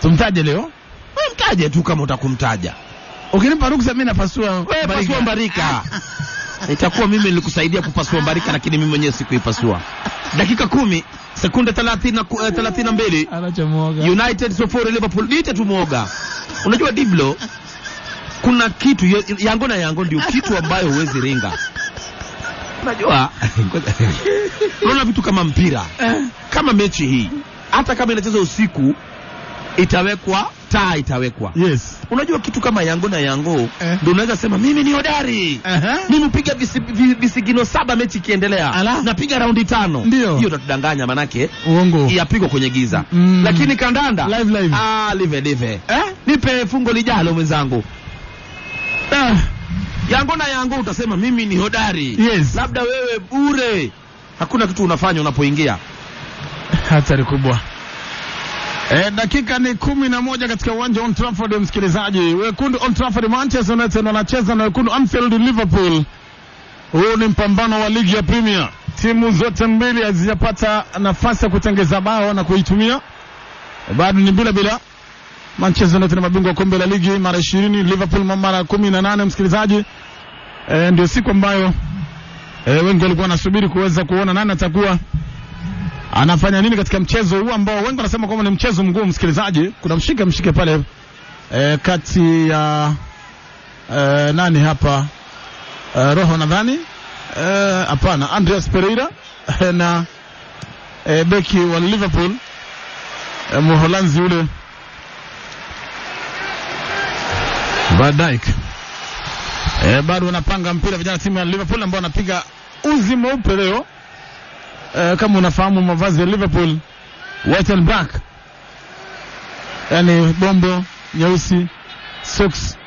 Tumtaje leo? Mtaje tu kama utakumtaja. Ukinipa ruksa mimi napasua Wewe pasua Mbarika. Itakuwa mimi nilikusaidia kupasua Mbarika lakini mimi mwenyewe sikuipasua. Dakika 10, sekunde 32. Anachomuoga. United 0 Liverpool. Niite tu muoga. Unajua Diblo kuna kitu yango ndio kitu ambayo huwezi ringa. Unajua unaona vitu kama mpira kama mechi hii hata kama inachezwa usiku taa itawekwa. Yes. Unajua kitu kama yango ndio unaweza sema mimi ni hodari. Mimi upiga visigino 7 mechi ikiendelea. Napiga raundi 5. Hiyo utatudanganya manake uongo. Yapigwa kwenye giza. Lakini kandanda live. Nipe fungo lijalo mwenzangu. Yango utasema mimi ni hodari. Yes. Labda wewe bure. Hakuna kitu unafanya unapoingia. Hatari kubwa. Dakika ni 11 katika uwanja Old Trafford msikilizaji. Wekundu Old Trafford Manchester United wanacheza na wekundu Anfield Liverpool. Huu ni mpambano wa ligi ya Premier. Timu zote mbili hazijapata nafasi ya kutengeza bao na kuitumia. Bado ni bila. Manchester United ni mabingwa kombe la ligi mara 20, Liverpool mara 18 msikilizaji. Ndio siku ambayo wengi walikuwa wanasubiri kuweza kuona nani atakuwa anafanya nini katika mchezo huu ambao wengi wanasema kwamba ni mchezo mgumu msikilizaji. Kuna mshike pale kati ya nani hapa Roho nadhani hapana Andreas Pereira na beki wa Liverpool Mholanzi yule Van Dijk. Bado wanapanga mpira vijana timu ya Liverpool ambao wanapiga uzi mweupe leo. Kama unafahamu mavazi ya Liverpool white and black. Yani bombo nyeusi, socks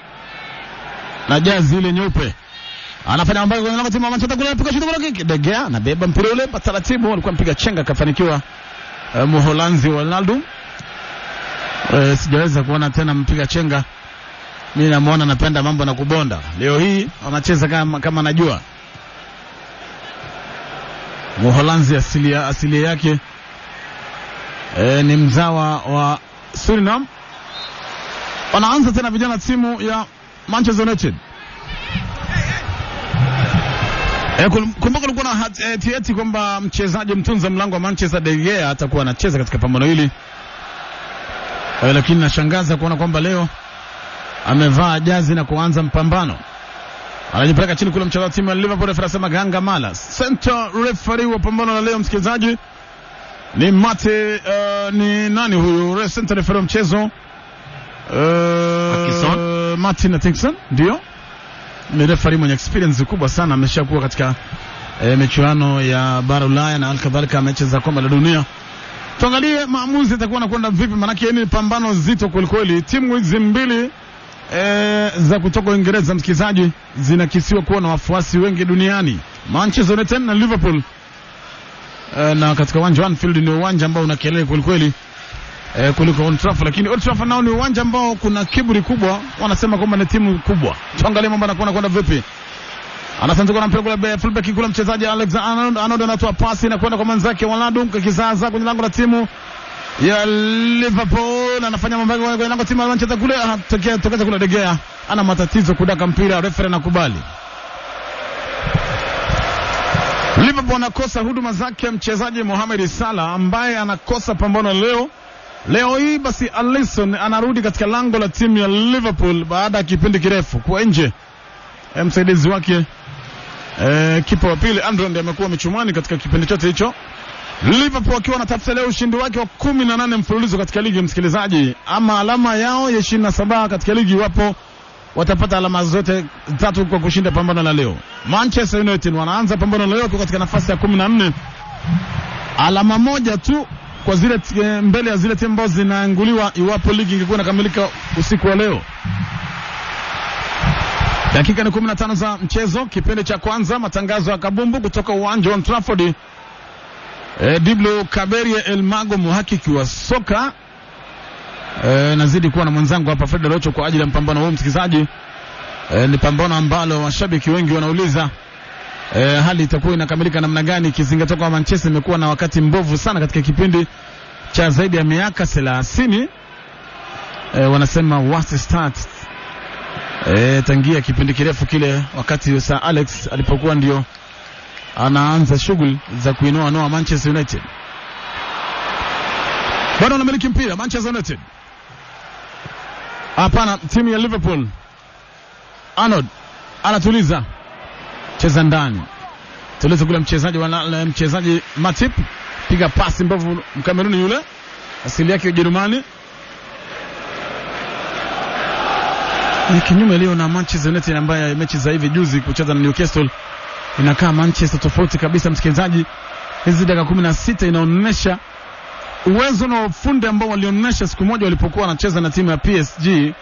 na jazi ile nyeupe. Anafanya mambo kwenye lango timu ya Manchester kule anapiga shuti kwa kick. De Gea anabeba mpira ule kwa taratibu, alikuwa mpiga chenga kafanikiwa Mholanzi wa Ronaldo. Sijaweza kuona tena mpiga chenga. Mimi namuona anapenda mambo na kubonda. Leo hii anacheza kama najua. Mholanzi asili yake ni mzawa wa Suriname. Wanaanza tena vijana timu ya Manchester United. Kumbuka kulikuwa na tieti kwamba mchezaji mtunza mlango wa Manchester De Gea atakuwa anacheza katika pambano hili. Lakini nashangaza kuona kwamba leo amevaa jazi na kuanza mpambano. Anajipeleka chini kule mchezaji timu ya Liverpool anasema Ganga Mala. Center referee wa pambano la leo msikilizaji ni ni nani huyu? Center referee wa mchezo Martin Atkinson ndio. Ni referee mwenye experience kubwa sana, ameshakuwa katika michuano ya bara Ulaya na alkadhalika mechi za kombe la dunia. Tuangalie maamuzi yatakuwa nakwenda vipi, maana yake ni pambano zito kweli. Timu hizi mbili za kutoka Uingereza msikilizaji zinakisiwa kuwa na wafuasi wengi duniani, Manchester United na Liverpool. Na katika uwanja wa Anfield ni uwanja ambao una kelele kweli kuliko Old Trafford, lakini Old Trafford nao ni uwanja ambao kuna kiburi kubwa, wanasema kwamba ni timu kubwa. Tuangalie mambo yanakwenda vipi. Anasanzuka na mpira kule fullback kule mchezaji Alex Arnold anatoa pasi na kwenda kwa manzake Waladu kizaza kwenye lango la timu ya Liverpool. Anafanya mambo yake kwenye lango timu ya Manchester kule, tokeza kule De Gea ana matatizo kudaka mpira, referee anakubali. Liverpool anakosa huduma zake mchezaji Mohamed Salah ambaye anakosa pambano leo hii. Basi Alisson anarudi katika lango la timu ya Liverpool baada ya kipindi kirefu kwa nje. Msaidizi wake kipa wa pili Andrew ndiye amekuwa michumani katika kipindi chote hicho. Liverpool wakiwa wanatafuta leo ushindi wake wa 18 mfululizo katika ligi, msikilizaji, ama alama yao ya 27 katika ligi wapo watapata alama zote 3 kwa kushinda pambano la leo. Manchester United wanaanza pambano leo kwa katika nafasi ya 14, alama moja tu kwa zile mbele ya zile timu ambazo zinaanguliwa iwapo ligi ingekuwa inakamilika usiku wa leo. Dakika ni 15 za mchezo, kipindi cha kwanza, matangazo ya kabumbu kutoka uwanja wa Old Trafford. Diblo Kaberie El Mago, muhakiki wa soka. Nazidi kuwa na mwenzangu hapa Fred Rocho kwa ajili ya mpambano huu, msikilizaji. Ni pambano ambalo washabiki wengi wanauliza hali itakuwa inakamilika namna gani, kizingatia kwa Manchester imekuwa na wakati mbovu sana katika kipindi cha zaidi ya miaka 30. Wanasema worst start tangia kipindi kirefu kile wakati Sir Alex alipokuwa ndio anaanza shughuli za kuinua noa Manchester United. Bado wanamiliki mpira Manchester United. Hapana, timu ya Liverpool. Arnold anatuliza, cheza ndani, tuliza kule mchezaji Matip, piga pasi mbovu Mkameruni yule, asili yake Ujerumani. Ni kinyume leo na Manchester United ambaye mechi za hivi juzi kucheza na Newcastle. Inakaa Manchester tofauti kabisa, msikilizaji. Hizi dakika 16 inaonyesha uwezo na ufundi ambao walionyesha siku moja walipokuwa wanacheza na timu ya PSG.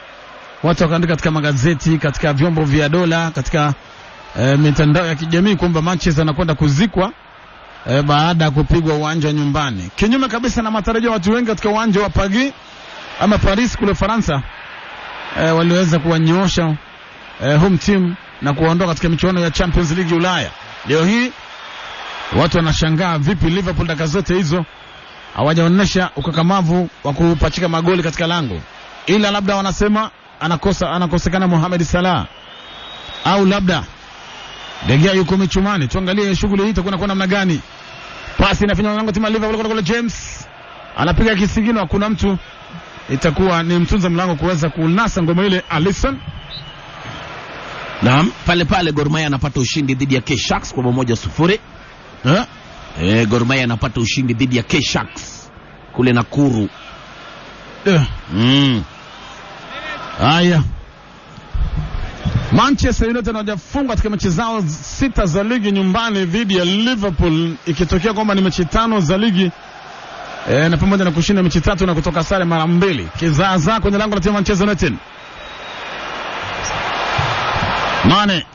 Watu wakaandika katika magazeti, katika vyombo vya dola, katika mitandao ya kijamii kwamba Manchester anakwenda kuzikwa baada ya kupigwa uwanja wa nyumbani. Kinyume kabisa na matarajio ya watu wengi katika uwanja wa Paris kule Faransa. Waliweza kuwanyoosha home team na kuondoka katika michuano ya Champions League Ulaya. Leo hii watu wanashangaa vipi Liverpool dakika zote hizo hawajaonyesha ukakamavu wa kupachika magoli katika lango. Ila labda wanasema anakosekana Mohamed Salah, au labda De Gea yuko michumani. Tuangalie shughuli hii itakuwa kwa namna gani. Pasi inafanywa lango timu ya Liverpool kule James anapiga kisigino, hakuna mtu. Itakuwa ni mtunza mlango kuweza kunasa ngoma ile Alisson. Naam, pale Gor Mahia anapata ushindi dhidi ya K-Sharks kwa 1-0. Gor Mahia anapata ushindi dhidi ya K-Sharks kule Nakuru. Haya. Manchester United wanafunga katika mechi zao 6 za ligi nyumbani dhidi ya Liverpool, ikitokea kwamba ni mechi 5 za ligi na pamoja na kushinda mechi 3 na kutoka sare mara 2. Kizaza kwenye lango la timu Manchester United. Mane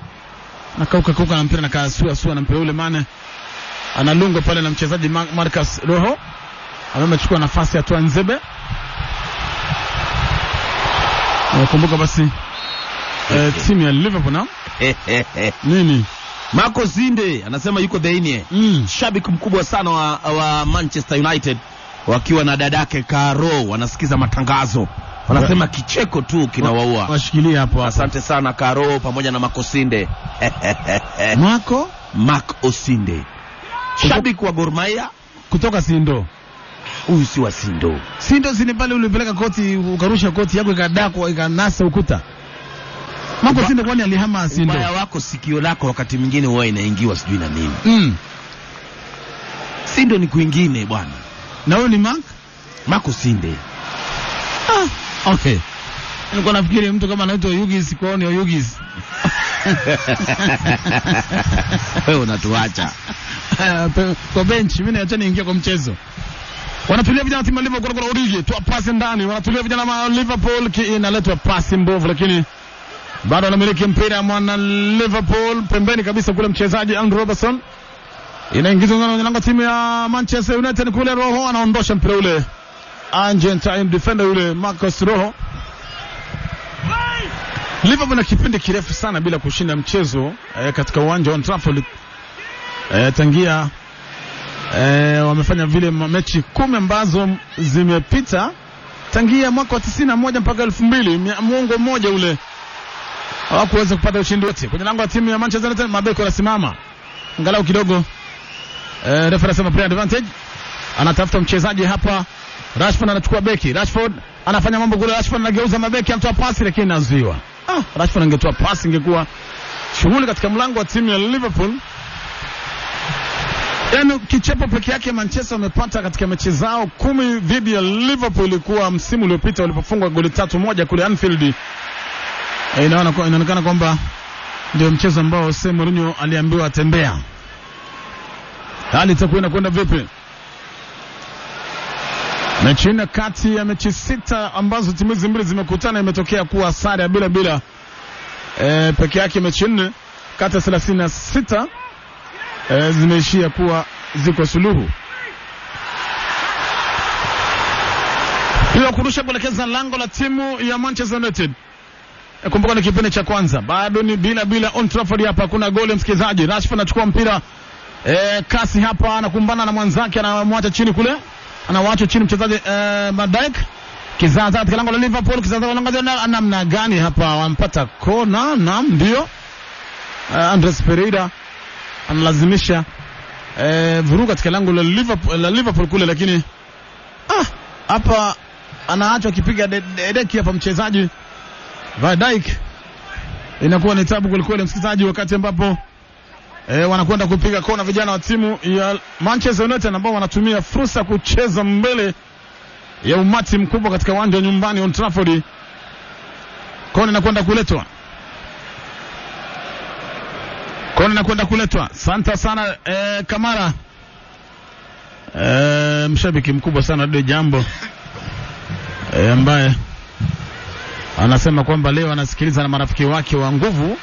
nakauka na mpira na kasua na mpira ule. Mane analungwa pale na mchezaji Marcus Rojo, amechukua nafasi ya Tuanzebe. Nakumbuka basi timu ya Liverpool na nini, Marco Zinde anasema yuko dhainie. Shabiki mkubwa sana wa Manchester United, wakiwa na dadake Karo wanasikiza matangazo. Wanasema kicheko tu kinawaua. Washikilia hapo. Asante sana Karo pamoja na Marco Zinde. Marco Osinde, shabiki wa Gor Mahia kutoka Sindo. Huyu si wa Sindo. Sindo zile pale ulipeleka koti, ukarusha koti yako ikadakwa ikanasa ukuta. Marco Osinde kwani alihama Sindo. Mbaya wako sikio lako wakati mwingine huwa inaingiwa sijui na nini. Sindo ni kwingine bwana. Na wewe ni Marco Osinde. Okay. Nilikuwa nafikiri mtu kama anaitwa Yugis kwao ni Yugis. Wewe unatuacha. Kwa bench mimi naacha niingia kwa mchezo. Wanatulia vijana timu Liverpool kwa Origi, toa pasi ndani. Wanatulia vijana wa Liverpool, inaletwa pasi mbovu lakini bado anamiliki mpira mwana Liverpool pembeni kabisa kule mchezaji Andrew Robertson. Inaingizwa kwenye lango timu ya Manchester United kule. Rojo anaondosha mpira ule. Argentine defender yule Marcus Rojo Liverpool na kipindi kirefu sana bila kushinda mchezo katika uwanja wa Old Trafford. Tangia wamefanya vile mechi 10 ambazo zimepita tangia mwaka wa 91 mpaka 2000, muongo mmoja ule hawakuweza kupata ushindi wote. Kwenye lango la timu ya Manchester United, mabeki wanasimama angalau kidogo. Refa anasema play advantage, anatafuta mchezaji hapa. Rashford anachukua beki, Rashford anafanya mambo kule, Rashford anageuza mabeki, anatoa pasi lakini inazuiwa. Rashford angetoa pasi ingekuwa shughuli katika mlango wa timu ya Liverpool. Yaani kichepo peke yake Manchester wamepata katika mechi zao 10 dhidi ya Liverpool, ilikuwa msimu uliopita walipofungwa goli 3-1 kule Anfield. Inaonekana kwamba ndio mchezo ambao Jose Mourinho aliambiwa atembea. Hali itakuwa inakwenda vipi? Mechi na kati ya mechi 6 ambazo timu hizi mbili zimekutana imetokea kuwa sare ya bila. Peke yake mechi 4 kati ya 36 zimeishia kuwa ziko suluhu. Bila kurusha kuelekeza lango la timu ya Manchester United. Kumbuka ni kipindi cha kwanza, bado ni bila Old Trafford. Hapa kuna goli msikizaji. Rashford anachukua mpira kasi hapa, anakumbana na mwanzake, anamwacha chini kule, anawaacha chini mchezaji Madijk. Kizaza katika lango la Liverpool, kizaza wanaangalia namna gani hapa wampata kona. Naam, ndio Andres Pereira analazimisha vuruga katika lango la Liverpool kule, lakini hapa anaachwa kipiga deki hapa mchezaji Madijk. Inakuwa ni tabu kweli msikizaji, wakati ambapo wanakwenda kupiga kona vijana wa timu ya Manchester United ambao wanatumia fursa kucheza mbele ya umati mkubwa katika uwanja wa nyumbani Old Trafford. Kona inakwenda kuletwa. Santa sana Kamara. Mshabiki mkubwa sana ndio jambo ambaye anasema kwamba leo anasikiliza na marafiki wake wa nguvu.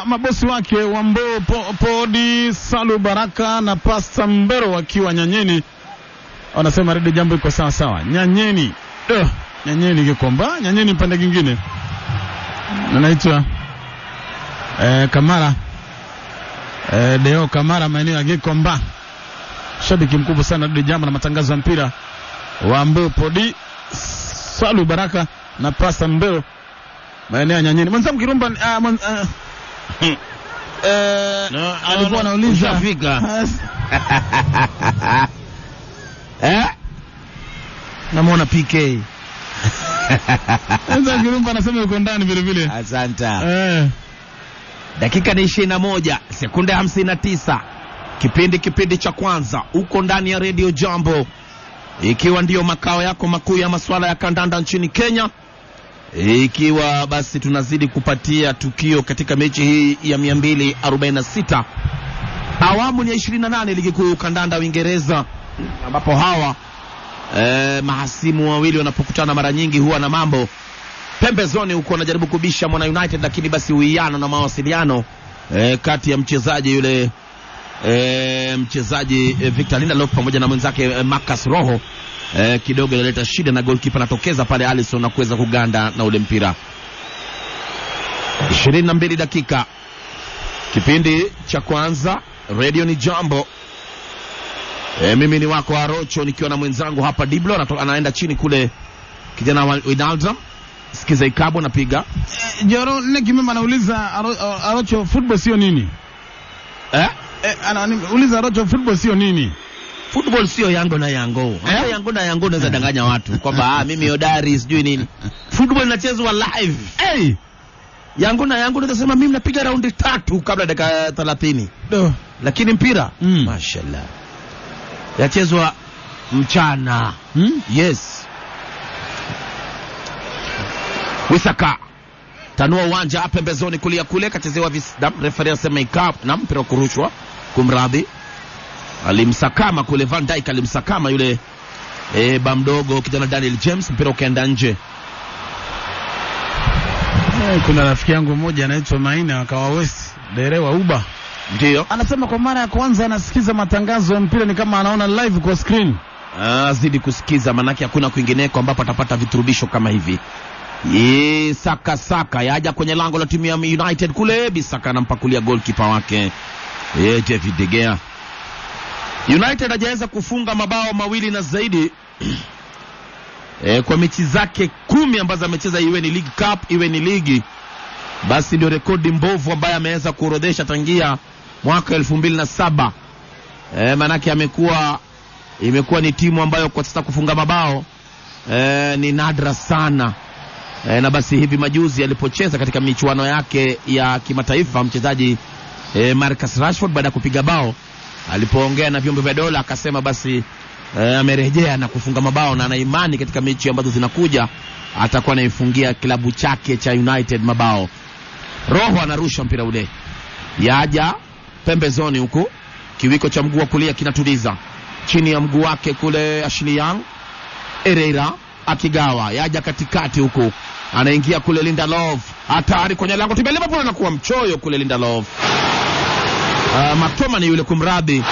Mabosi wake Wambo Podi, Salu Baraka na Pasta Mbero wakiwa Nyanyeni. Wanasema redio jambo iko sawa sawa. Nyanyeni Gikomba, Nyanyeni pande kingine. Anaitwa Kamara. Deo Kamara, maeneo ya Gikomba. Shabiki mkubwa sana redio jambo na matangazo ya mpira. Wambo Podi, Salu Baraka na Pasta Mbero, maeneo ya Nyanyeni. Mwanzamu Kirumba alikuwa anauliza Afrika. Namuona PK. Mwanzamu Kirumba anasema yuko ndani vile vile. Asante. Dakika ni 21, sekunde 59. Kipindi cha kwanza uko ndani ya Radio Jambo, ikiwa ndio makao yako makuu ya masuala ya kandanda nchini Kenya. Ikiwa basi tunazidi kupatia tukio katika mechi hii ya 246, awamu ni 28 ligi kuu kandanda Uingereza, ambapo hawa mahasimu wawili wanapokutana mara nyingi huwa na mambo pembezoni huko, anajaribu kubisha Mwana United, lakini basi uwiano na mawasiliano kati ya mchezaji yule mchezaji Victor Lindelof pamoja na mwenzake Marcus Rojo kidogo inaleta shida, na goalkeeper anatokeza pale Alisson na kuweza kuganda na ule mpira. 22 dakika kipindi cha kwanza. Radio ni Jambo. Mimi ni wako Arocho nikiwa na mwenzangu hapa Diblo, anaenda chini kule kijana wa Wijnaldum. Sikiza Ikabo napiga. Joro Nekimema anauliza Arocho, football sio nini? Anauliza Arocho, football sio nini? Football sio yango na yango. Yango na yango unaweza danganya watu kwamba mimi hodari sijui nini. Football inachezwa live. Yango na yango unaweza sema mimi napiga raundi 3 kabla dakika 30. Lakini mpira mashallah yachezwa mchana. Yes. Wisaka tanua uwanja hapa pembezoni kulia kule, kachezewa visdam, referee asema ikap na mpira kurushwa, kumradhi. Alimsakama kule Van Dijk, alimsakama yule bamdogo kijana Daniel James, mpira ukaenda nje. Kuna rafiki yangu mmoja anaitwa Maina akawa West derewa Uber, ndio anasema kwa mara ya kwanza anasikiza matangazo ya mpira ni kama anaona live kwa screen. Zidi kusikiza, manake hakuna kwingineko ambapo atapata viturubisho kama hivi. Saka yaja kwenye lango la timu ya United kule. Bisaka anampakulia goalkeeper wake David De Gea. United hajaweza kufunga mabao mawili na zaidi kwa mechi zake 10 ambazo amecheza, iwe ni League Cup iwe ni ligi. Basi ndio rekodi mbovu ambayo ameweza kuorodhesha tangia mwaka 2007. Manake imekuwa ni timu ambayo kwa sasa kufunga mabao ni nadra sana. Na basi hivi majuzi alipocheza katika michuano yake ya kimataifa, mchezaji Marcus Rashford baada ya kupiga bao, alipoongea na vyombo vya dola akasema basi amerejea na kufunga mabao na ana imani katika mechi ambazo zinakuja atakuwa anaifungia klabu chake cha United mabao. Roho anarusha mpira ule, yaja pembezoni huko, kiwiko cha mguu wa kulia kinatuliza chini ya mguu wake kule. Ashley Young, Herrera akigawa, yaja katikati huko, anaingia kule Lindelof, hatari kwenye lango timu ya Liverpool, anakuwa mchoyo kule Lindelof. McTominay yule kumradhi,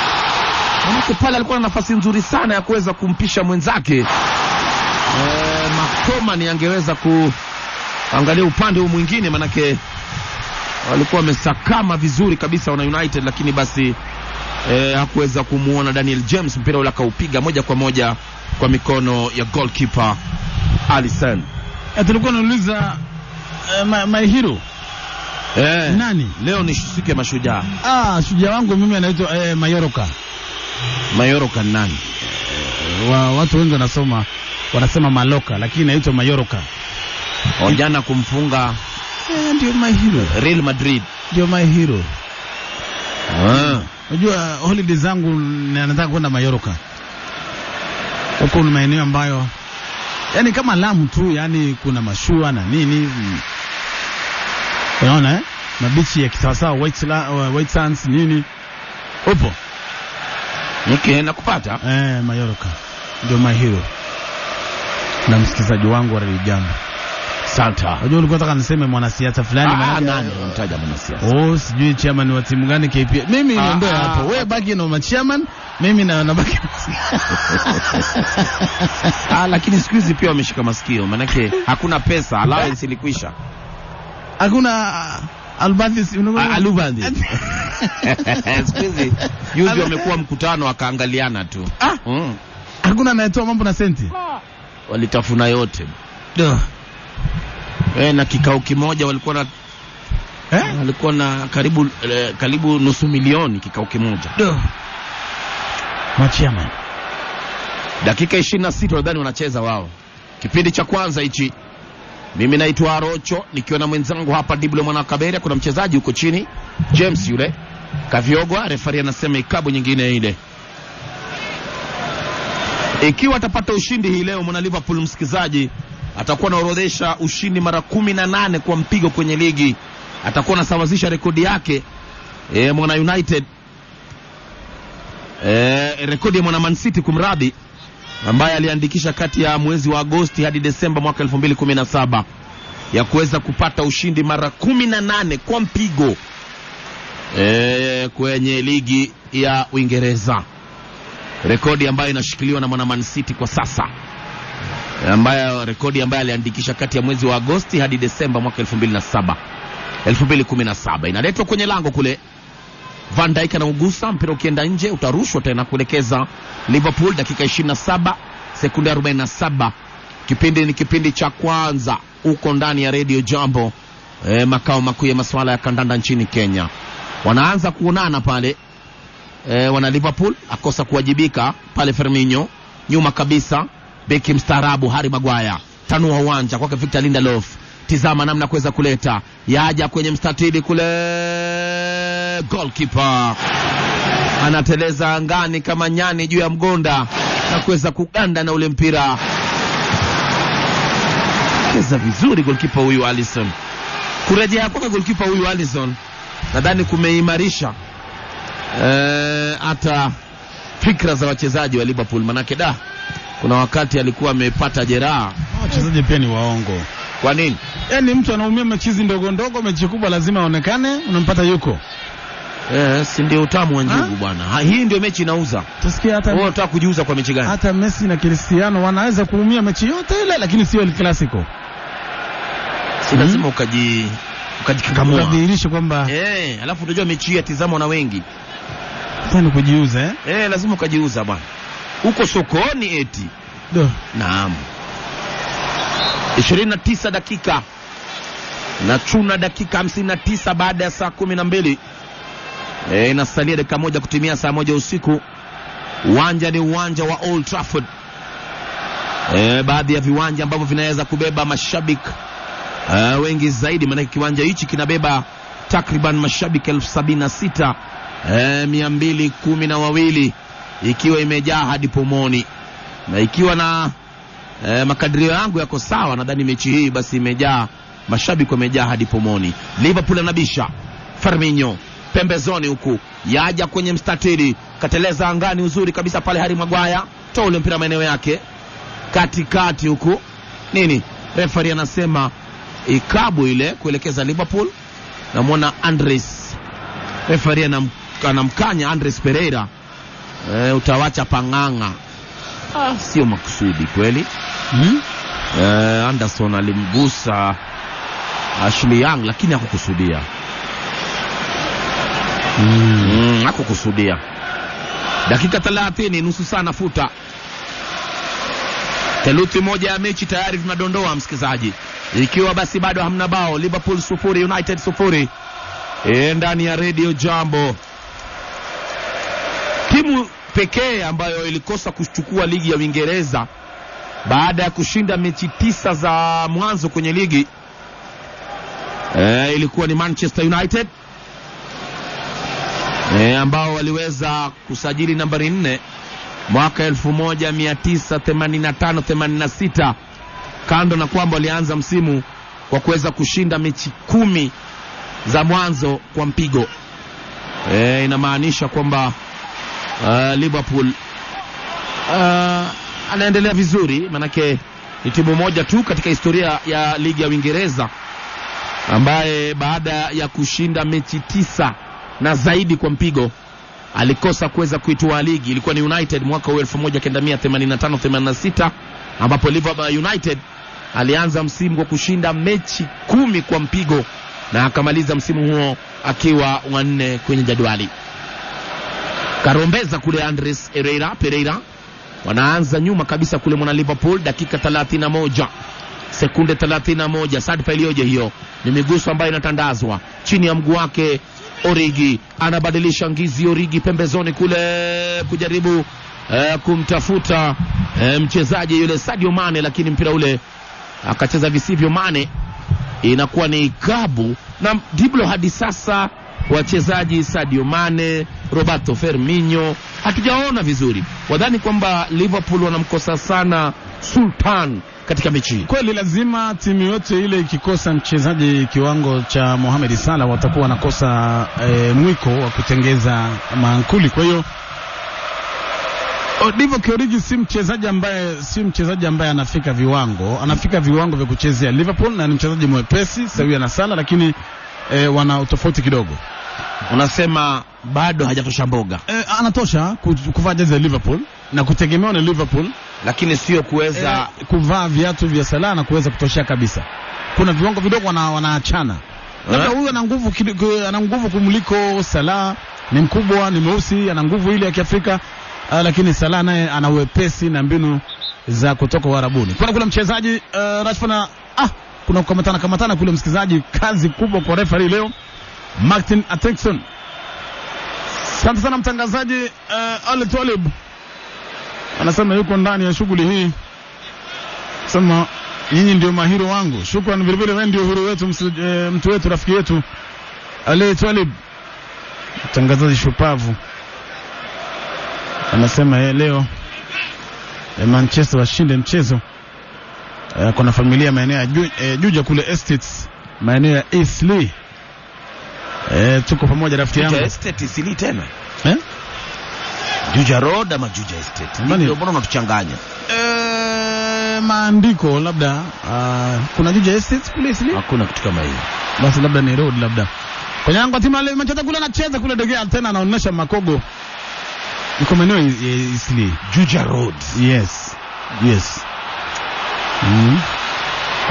manake pale alikuwa na nafasi nzuri sana ya kuweza kumpisha mwenzake. McTominay angeweza kuangalia upande huu mwingine, manake walikuwa wamesakama vizuri kabisa wana United, lakini basi hakuweza kumuona Daniel James. Mpira ule akaupiga moja kwa moja kwa mikono ya goalkeeper Alisson. Tulikuwa tunauliza my hero nani? Leo ni siku ya mashujaa. Shujaa wangu mimi anaitwa Mallorca. Mallorca nani? Watu wengi wanasema Mallorca, lakini inaitwa Mallorca. Jana kumfunga ndio my hero. Real Madrid ndio my hero. Unajua holiday zangu nataka kwenda Mallorca. Huko ni maeneo ambayo yani kama Lamu tu, yani kuna mashua na nini. Unaona mabichi ya kisawasawa, white sands nini. Upo nakupata Mallorca ndio my hero. Na msikizaji wangu wa Radio Jambo Santa, unajua ulikuwa unataka niseme mwanasiasa fulani, maana nani unamtaja mwanasiasa? Sijui chairman wa timu gani KPA. Mimi niondoe hapo, wewe baki na chairman, mimi nabaki. Lakini siku hizi pia wameshika masikio, manake hakuna pesa, allowance ilikwisha. Hakuna Albandis siku hizi yuzi wamekuwa mkutano akaangaliana tu. Hakuna anayetoa mambo na senti, walitafuna yote. Na kikao kimoja walikuwa na karibu nusu milioni kikao kimoja. Machiaman. Dakika 26 nadhani wanacheza wao. Kipindi cha kwanza hichi. Mimi naitwa Arocho nikiwa na mwenzangu hapa Diblo Mwanakabera. Kuna mchezaji huko chini James yule kaviogwa, referee anasema ikabu nyingine ile. Ikiwa atapata ushindi hii leo mwana Liverpool, msikizaji, atakuwa anaorodhesha ushindi mara 18 kwa mpigo kwenye ligi. Atakuwa anasawazisha rekodi yake mwana United, rekodi ya mwana Man City kumradhi, ambaye aliandikisha kati ya mwezi wa Agosti hadi Desemba mwaka 2017 ya kuweza kupata ushindi mara 18 kwa mpigo kwenye ligi ya Uingereza. Rekodi ambayo inashikiliwa na mwana Man City kwa sasa, rekodi ambayo aliandikisha kati ya mwezi wa Agosti hadi Desemba mwaka 2017. Inaletwa kwenye lango kule, Van Dijk anaugusa mpira, ukienda nje utarushwa tena kuelekeza Liverpool. Dakika 27 sekunde 47. Kipindi ni kipindi cha kwanza uko ndani ya Radio Jambo, makao makuu ya masuala ya kandanda nchini Kenya. Wanaanza kuonana pale, wana Liverpool akosa kuwajibika pale. Firmino nyuma kabisa, beki mstaarabu Harry Maguire tanua uwanja kwake Victor Lindelof. Tizama namna kuweza kuleta, yaja kwenye mstatili kule, goalkeeper anateleza angani kama nyani juu ya mgonda na kuweza kuganda na ule mpira. Cheza vizuri goalkeeper huyu Alisson. Kurejea kwa goalkeeper huyu Alisson nadhani kumeimarisha hata fikra za wachezaji wa Liverpool, manake kuna wakati alikuwa amepata jeraha. Wachezaji pia ni waongo. Kwa nini? Yaani mtu anaumia mechi ndogo ndogo, mechi kubwa lazima aonekane, unampata yuko. Si ndio utamu wa njugu bwana. Hii ndio mechi inauza. Tusikia hata wewe unataka kujiuza kwa mechi gani? Hata Messi na Cristiano wanaweza kuumia mechi yote ile, lakini sio El Clasico. Si lazima ukajikakamua. Unadhihirisha kwamba alafu unajua mechi hii tizamwa na wengi. Tani kujiuza lazima ukajiuza bwana. Uko sokoni eti. Naam. 29 dakika. Na chuna dakika 59 baada ya saa 12. Inasalia dakika moja kutimia saa 1 usiku. Uwanja ni uwanja wa Old Trafford. Baadhi ya viwanja ambavyo vinaweza kubeba mashabiki wengi zaidi, maana kiwanja hichi kinabeba takriban mashabiki 76,212 ikiwa imejaa hadi pomoni. Na ikiwa na makadirio yangu yako sawa, nadhani mechi hii basi imejaa mashabiki wamejaa hadi pomoni. Liverpool anabisha. Firmino pembezoni huku, yaja kwenye mstatili, kateleza angani uzuri kabisa pale Harry Maguire, toa ule mpira maeneo yake katikati huku. Nini? Referee anasema ikabu ile kuelekeza Liverpool. Namuona Andres, referee anamkanya Andres Pereira, utawacha panganga. Sio makusudi kweli. Anderson alimgusa Ashley Young lakini hakukusudia. Hakukusudia. Dakika 30, nusu saa nafuta. Theluthi moja ya mechi tayari tunadondoa msikizaji. Ikiwa basi bado hamna bao, Liverpool 0 United 0. Ndani ya Radio Jambo. Timu pekee ambayo ilikosa kuchukua ligi ya Uingereza baada ya kushinda mechi 9 za mwanzo kwenye ligi ilikuwa ni Manchester United, ambao waliweza kusajili nambari 4 mwaka 1985-86. Kando na kwamba walianza msimu kwa kuweza kushinda mechi 10 za mwanzo kwa mpigo. Inamaanisha kwamba Liverpool anaendelea vizuri, manake ni timu moja tu katika historia ya ligi ya Uingereza ambaye baada ya kushinda mechi 9 na zaidi kwa mpigo alikosa kuweza kuitwaa ligi. Ilikuwa ni United mwaka 1985-86, ambapo Liverpool United alianza msimu kwa kushinda mechi 10 kwa mpigo na akamaliza msimu huo akiwa wa 4 kwenye jadwali. Karombeza kule Andres Pereira wanaanza nyuma kabisa kule mwana Liverpool. Dakika 31 sekunde 31. Sadfa iliyoje hiyo, ni miguso ambayo inatandazwa chini ya mguu wake. Origi anabadilisha ngizi. Origi pembezoni kule kujaribu kumtafuta mchezaji yule Sadio Mane, lakini mpira ule akacheza visivyo. Mane inakuwa ni ikabu na Diblo. Hadi sasa wachezaji Sadio Mane, Roberto Firmino hatujaona vizuri. Wadhani kwamba Liverpool wanamkosa sana Sultan katika mechi. Kweli lazima timu yote ile ikikosa mchezaji kiwango cha Mohamed Salah watakuwa wanakosa mwiko wa kutengeza maankuli. Kwa hiyo Divock Origi si mchezaji ambaye anafika viwango vya kuchezea Liverpool, na ni mchezaji mwepesi sawia na Salah, lakini wana utofauti kidogo. Unasema bado hajatosha mboga. Anatosha kuvaa jezi ya Liverpool na kutegemewa na Liverpool, lakini sio kuweza kuvaa viatu vya Salah na kuweza kutoshea kabisa. Kuna viwango vidogo wanaachana. Labda huyu ana nguvu kumliko Salah, ni mkubwa, ni mweusi, ana nguvu ile ya Kiafrika, lakini Salah naye ana uwepesi na mbinu za kutoka Uarabuni. Kuna mchezaji Rashford kuna kukamatana kule msikizaji. Kazi kubwa kwa referee leo, Martin Atkinson. Asante sana mtangazaji. Ale Twalib anasema yuko ndani ya shughuli hii, sema nyinyi ndio mahiro wangu. Shukrani vile vile, wewe ndio hero wetu, mtu wetu, rafiki yetu Ale Twalib, mtangazaji shupavu. Anasema leo Manchester washinde mchezo. Kuna familia maeneo ya Juja kule Estates, maeneo ya Eastleigh. Tuko pamoja rafiki yangu. Juja Estate Eastleigh tena. Juja Road ama Juja Estate? Ndio mbona unatuchanganya? Maandiko labda kuna Juja Estate kule Eastleigh? Hakuna kitu kama hiyo. Basi labda ni road labda. Kwenye yangu timu ile Manchester kule anacheza kule Degea tena anaonyesha makogo. Niko maeneo ya Eastleigh. Juja Road. Yes.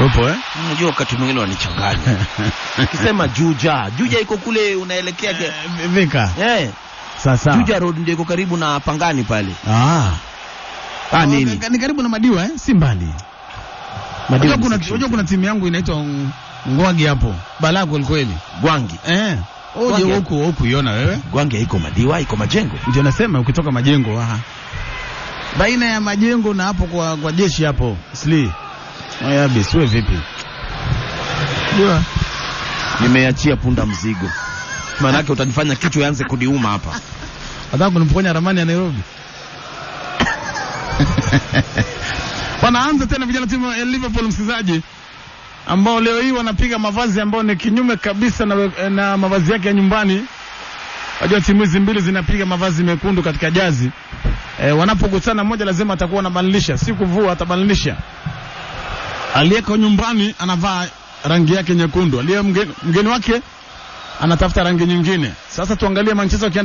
Upo Unajua wakati mwingine wanichanganya. Ukisema Juja iko kule unaelekea Vika. Sasa Juja Road ndio iko karibu na Pangani pale. Nini? Ni karibu na Madiwa si mbali. Madiwa kuna timu yangu inaitwa Ngwangi hapo. Balaa kweli. Gwangi. Oje huko iona wewe? Gwangi iko Madiwa, iko Majengo. Ndio nasema ukitoka Majengo baina ya Majengo na hapo kwa jeshi hapo. Sli. Siwe vipi? Ndio. Nimeachia punda mzigo. Maana yake utanifanya kichwa ianze kuniuma hapa. Nataka kuniponya ramani ya Nairobi. Wanaanza tena vijana timu ya Liverpool msikizaji, ambao leo hii wanapiga mavazi ambao ni kinyume kabisa na mavazi yake ya nyumbani. Wajua timu hizi mbili zinapiga mavazi mekundu katika jazi. Wanapokutana mmoja lazima atakuwa anabadilisha, si kuvua, atabadilisha. Aliyeko nyumbani anavaa rangi yake nyekundu, aliye mgeni wake anatafuta rangi nyingine. Sasa tuangalie Manchester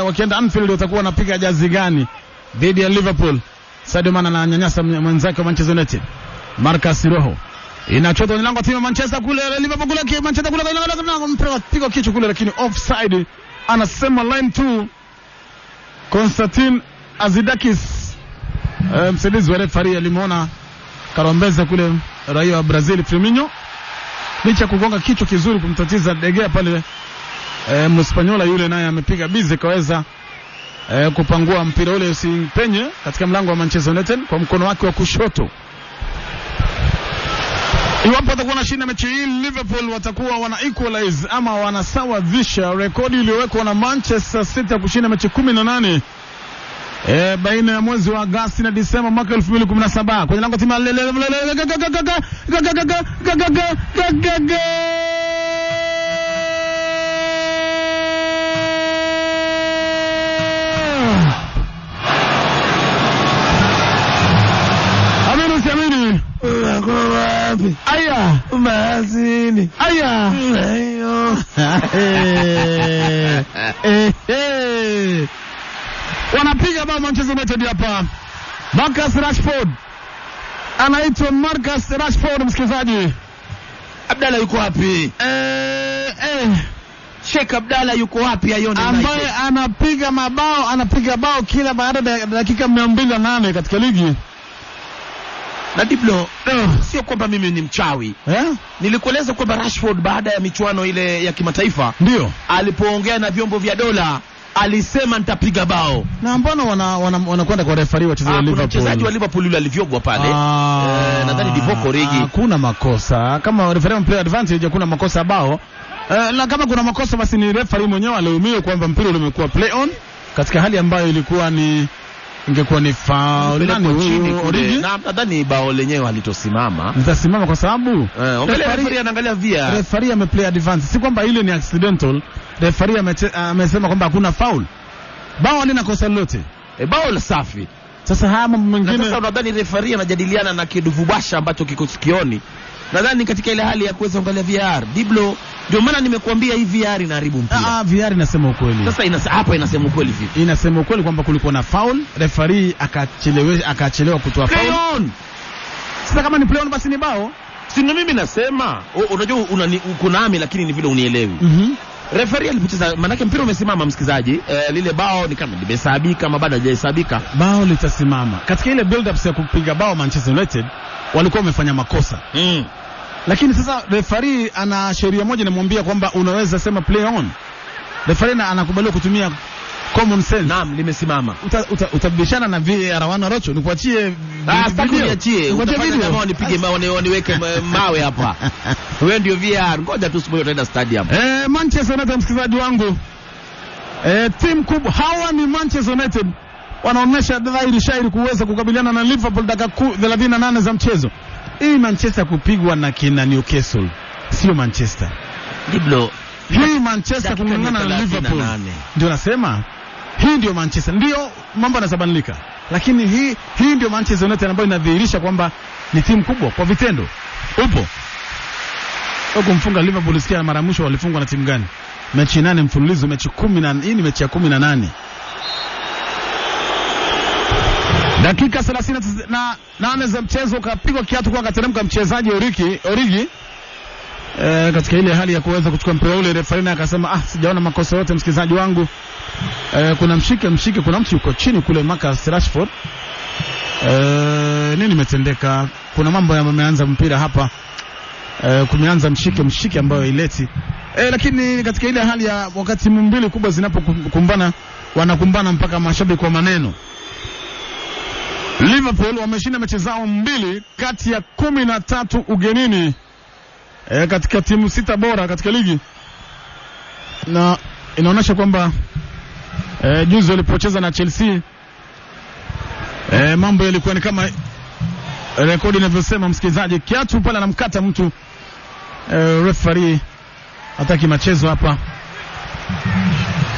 wakienda Anfield watakuwa wanapiga jazi gani dhidi ya Liverpool. Sadio Mane ananyanyasa mwenzake wa Manchester United. Marcus Rojo inachota mlango wa timu ya Manchester kule, Liverpool kule, Manchester kule, mpira pigo kichwa kule, lakini offside. Anasema line 2 Konstantin Azidakis, msaidizi wa referee, alimuona karombeza kule raia wa Brazil Firmino, licha kugonga kichwa kizuri kumtatiza De Gea pale. Mspanyola yule naye amepiga bize kaweza kupangua mpira ule usipenye katika mlango wa Manchester United kwa mkono wake wa kushoto. Iwapo watakuwa na shinda mechi hii, Liverpool watakuwa wana equalize ama wanasawazisha rekodi iliyowekwa na Manchester City kushinda mechi 18 baina ya mwezi wa Agosti na Disemba mwaka 2017 kwenye lango timu Aya mazini aya wanapiga bao Manchester United hapa. Marcus Rashford anaitwa Marcus Rashford msikilizaji. Abdalla yuko wapi? Sheikh Abdalla yuko wapi aione ambaye anapiga bao kila baada ya dakika 208 katika ligi. Na Diblo, sio kwamba mimi ni mchawi. Nilikueleza kwamba Rashford baada ya michuano ile ya kimataifa, ndio alipoongea na vyombo vya dola alisema nitapiga bao. Na mbona wanakwenda kwa referee wachezaji wa Liverpool? Mchezaji wa Liverpool yule alivyogwa pale. Nadhani Divock Origi. Hakuna makosa. Kama referee play advantage hakuna makosa bao. Na kama kuna makosa basi ni referee mwenyewe alaumiwe kwamba mpira ule umekuwa play on katika hali ambayo ingekuwa ni foul. Nani huyo Origi? Na nadhani bao lenyewe halitosimama. Litasimama kwa sababu referee anaangalia VAR. Referee ameplay advance. Si kwamba ile ni accidental. Referee amesema kwamba hakuna foul. Bao halina kosa lolote. Bao la safi. Sasa haya mambo mengine. Sasa nadhani referee anajadiliana na kiduvubasha ambacho kiko sikioni. Nadhani katika ile hali ya kuweza kuangalia VAR. Diblo, ndio maana nimekuambia hii VAR inaharibu mpira. VAR inasema ukweli. Sasa hapa inasema ukweli vipi? Inasema ukweli kwamba kulikuwa na foul, referee akachelewa kutoa foul. Sasa kama ni play on basi ni bao. Si ndio mimi nasema. Unajua uko nami lakini ni vile unielewi. Referee alipocheza manake mpira umesimama msikizaji. Lile bao ni kama limehesabika ama bado hajahesabika. Bao litasimama. Katika ile build up ya kupiga bao Manchester United walikuwa wamefanya makosa. Lakini sasa referee ana sheria moja inamwambia kwamba unaweza sema play on. Referee anakubaliwa kutumia common sense. Naam, limesimama. Utabishana na VAR wana Rocho, nikuachie niachie. Utafanya kama nipige mawe niweke mawe hapa. Wewe ndio VAR. Ngoja tu siku utaenda stadium. Manchester United msikilizaji wangu. Timu kubwa hawa ni Manchester United. Wanaonyesha dhahiri shairi kuweza kukabiliana na Liverpool dakika 38 za mchezo. Hii Manchester kupigwa na kina Newcastle. Sio Manchester. Diblo. Hii Manchester kungangana na Liverpool. Ndio nasema. Hii ndio Manchester. Ndio mambo yanasabadilika. Lakini hii ndio Manchester United ambayo inadhihirisha kwamba ni timu kubwa kwa vitendo. Upo. Kumfunga Liverpool sikia mara mwisho walifungwa na timu gani? Mechi 8 mfululizo, mechi 10 na hii ni mechi ya 18. Dakika 38 za mchezo, kapigwa kiatu kwa kateremka mchezaji Origi. Katika ile hali ya kuweza kuchukua mpira ule, referee akasema sijaona makosa yote msikilizaji wangu. Kuna mshike kuna mtu yuko chini kule Marcus Rashford. Nini imetendeka? Kuna mambo yameanza mpira hapa. Kumeanza mshike ambayo ileti. Lakini katika ile hali ya wakati timu mbili kubwa zinapokumbana, wanakumbana mpaka mashabiki kwa maneno. Liverpool wameshinda mechi zao 2 kati ya 13 ugenini katika timu 6 bora katika ligi, na inaonyesha kwamba juzi walipocheza na Chelsea mambo yalikuwa ni kama rekodi inavyosema msikilizaji. Kiatu pale anamkata mtu, referee hataki machezo hapa,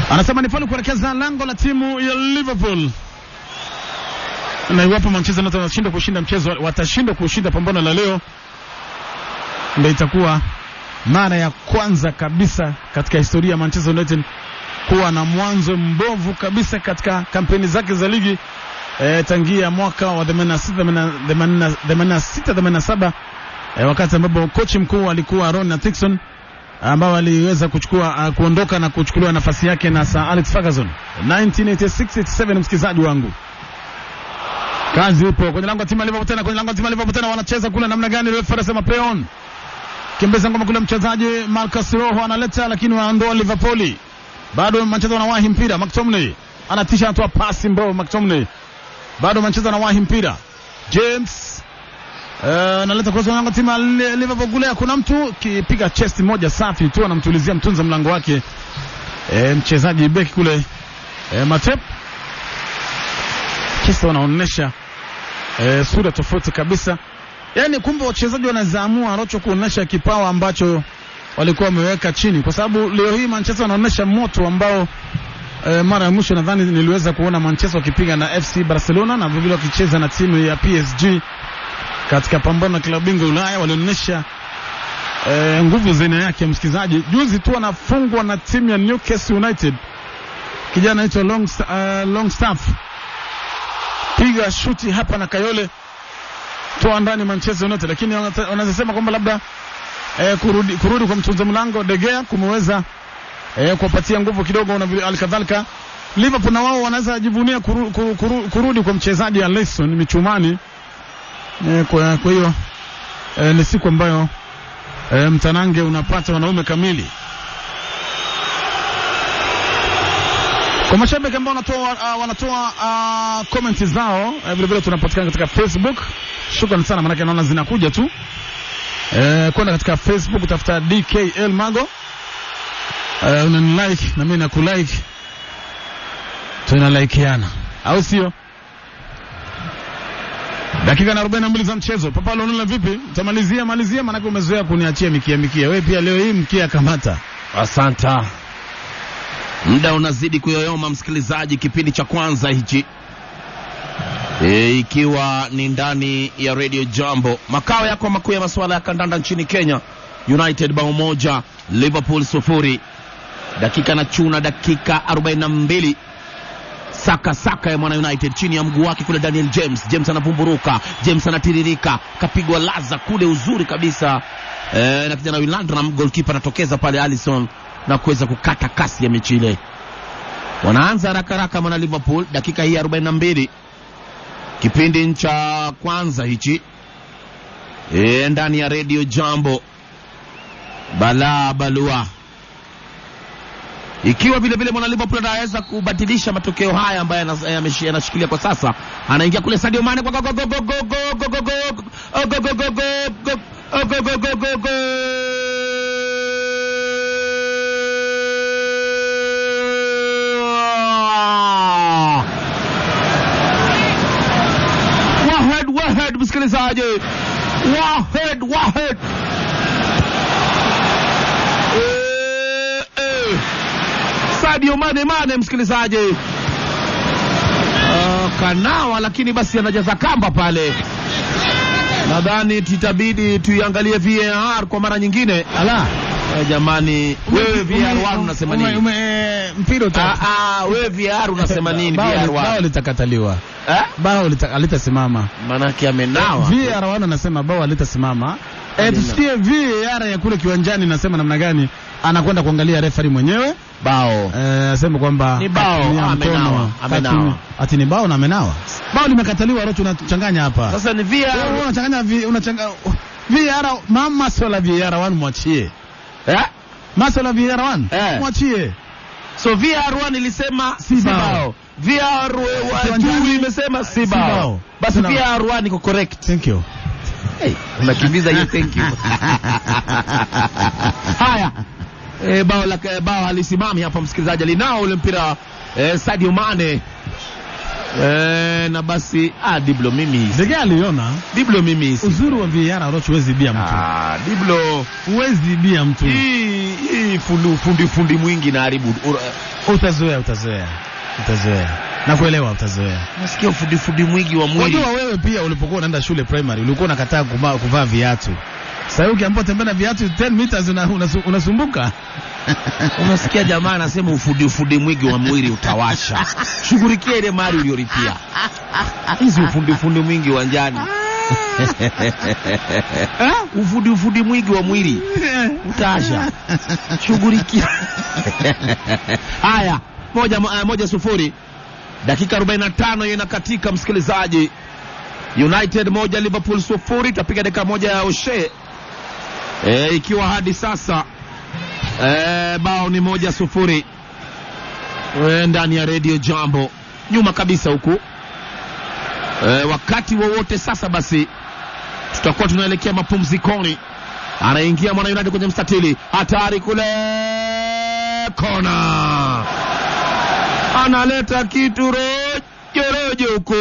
anasema ni faulu kuelekeza lango la timu ya Liverpool. Na iwapo Manchester United wanashindwa kushinda mchezo, watashindwa kushinda pambano la leo, ndio itakuwa mara ya kwanza kabisa katika historia ya Manchester United kuwa na mwanzo mbovu kabisa katika kampeni zake za ligi tangia mwaka wa 86-87 wakati ambapo kocha mkuu alikuwa Ron Atkinson, ambao aliweza kuondoka na kuchukuliwa nafasi yake na Sir Alex Ferguson 1986-87. msikilizaji wangu, kazi ipo kwenye lango la timu ya Liverpool tena, wanacheza kule namna gani? Referee anasema play on. Kimbeza ngoma kule mchezaji Marcus Rojo analeta, lakini waondoa Liverpool. Bado Manchester wanawahi mpira, McTominay anatisha, anatoa pasi mbovu McTominay. Bado Manchester wanawahi mpira, James analeta kwa lango la timu ya Liverpool kule. Kuna mtu kipiga chest moja safi tu, anamtulizia mtunza mlango wake mchezaji beki kule Matip. Kisa wanaonesha sura tofauti kabisa. Yaani kumbe wachezaji wanazaamua Rocho kuonesha kipawa ambacho walikuwa wameweka chini, kwa sababu leo hii Manchester wanaonesha moto ambao mara ya mwisho nadhani niliweza kuona Manchester wakipiga na FC Barcelona na vivyo wakicheza na timu ya PSG katika pambano la klabu bingwa Ulaya. Walionyesha nguvu zina yake msikizaji. Juzi tu wanafungwa na timu ya Newcastle United, kijana anaitwa Longstaff, piga shuti hapa na Kayole toa ndani Manchester United. Lakini wanasema kwamba labda kurudi kwa mtunza mlango De Gea kumeweza kuwapatia nguvu kidogo, na alikadhalika Liverpool na wao wanaweza jivunia kurudi kwa mchezaji Alisson michumani. Kwa hiyo ni siku ambayo mtanange unapata wanaume kamili. Kwa mashabiki ambao wanatoa comment zao, vile vile tunapatikana katika Facebook. Shukrani sana, maana naona zinakuja tu. Kwenda katika Facebook utafuta DKL Mago, unanilike na mimi nakulike, tunalikeana, au sio? Dakika 42 za mchezo. Papa Lonula vipi? Utamalizia maana umezoea kuniachia mikia. Wewe pia leo hii mkia kamata. Asante. Muda unazidi kuyoyoma msikilizaji, kipindi cha kwanza hichi ikiwa ni ndani ya Radio Jambo, makao yako makuu ya masuala ya kandanda nchini Kenya. United bao 1, Liverpool 0. Dakika na chuna, dakika 42. Saka ya mwana United chini ya mguu wake kule Daniel James anavumburuka, James anatiririka, kapigwa laza kule uzuri kabisa na kijana Wilanda, na goalkeeper anatokeza pale Alisson na kuweza kukata kasi ya mechi ile. Wanaanza haraka mwana Liverpool dakika hii 42 kipindi cha kwanza hichi ndani ya Radio Jambo. Balua ikiwa vile vile mwana Liverpool anaweza kubadilisha matokeo haya ambayo yanashikilia kwa sasa. Anaingia kule Sadio Mane kwa Wahed msikilizaji, Wahed Sadio Mane msikilizaji, kanawa, lakini basi anajaza kamba pale. Nadhani itabidi tuiangalie VAR kwa mara nyingine. Jamani, wewe VR1 unasema nini? Mpira utatu. Wewe VR unasema nini? Bao litakataliwa. Bao litasimama. Maana yake amenawa. VR1 anasema bao litasimama. Tusikie VAR ya kule kiwanjani nasema namna gani anakwenda kuangalia referee mwenyewe. Bao. Asema kwamba ni bao, amenawa. Ati ni bao na amenawa. Bao limekataliwa, Rocho unachanganya hapa. Sasa ni VR. Unachanganya VAR, mama swala VAR1 mwachie. Maswala VR1 mwachie. So VR1 ilisema si bao. VR2 imesema si bao. Basi VR1 iko correct. Thank you. Unakimbiza hiyo thank you. Haya. Bao alisimami hapa msikilizaji. Linao ule mpira Sadio Mane. Na basi Diblo mimi. Zege aliona. Diblo mimi. Uzuri wa VR Rocho huwezi bia mtu. Diblo huwezi bia mtu. Hii fundi mwingi na haribu. Utazoea. Na kuelewa utazoea. Nasikia fundi mwingi wa mwili. Unajua wewe pia ulipokuwa unaenda shule primary ulikuwa unakataa kuvaa viatu. Sasa ukiambiwa tembea na viatu 10 meters unasumbuka. Unasikia jamaa anasema ufundi mwingi wa mwili utawasha. Shughulikia ile mali uliyolipia. Hizi ufundi mwingi uwanjani. Ufundi mwingi wa mwili utasha. Shughulikia. Haya, 1-0. Dakika 45 inakatika msikilizaji. United 1 Liverpool 0. Tapiga dakika 1 ya Oshe. Ikiwa hadi sasa bao ni 1-0. Ndani ya Radio Jambo. Nyuma kabisa huku. Wakati wowote sasa basi tutakuwa tunaelekea mapumzikoni. Anaingia mwana United kwenye mstatili. Hatari kule. Kona. Analeta kitu rojo huko.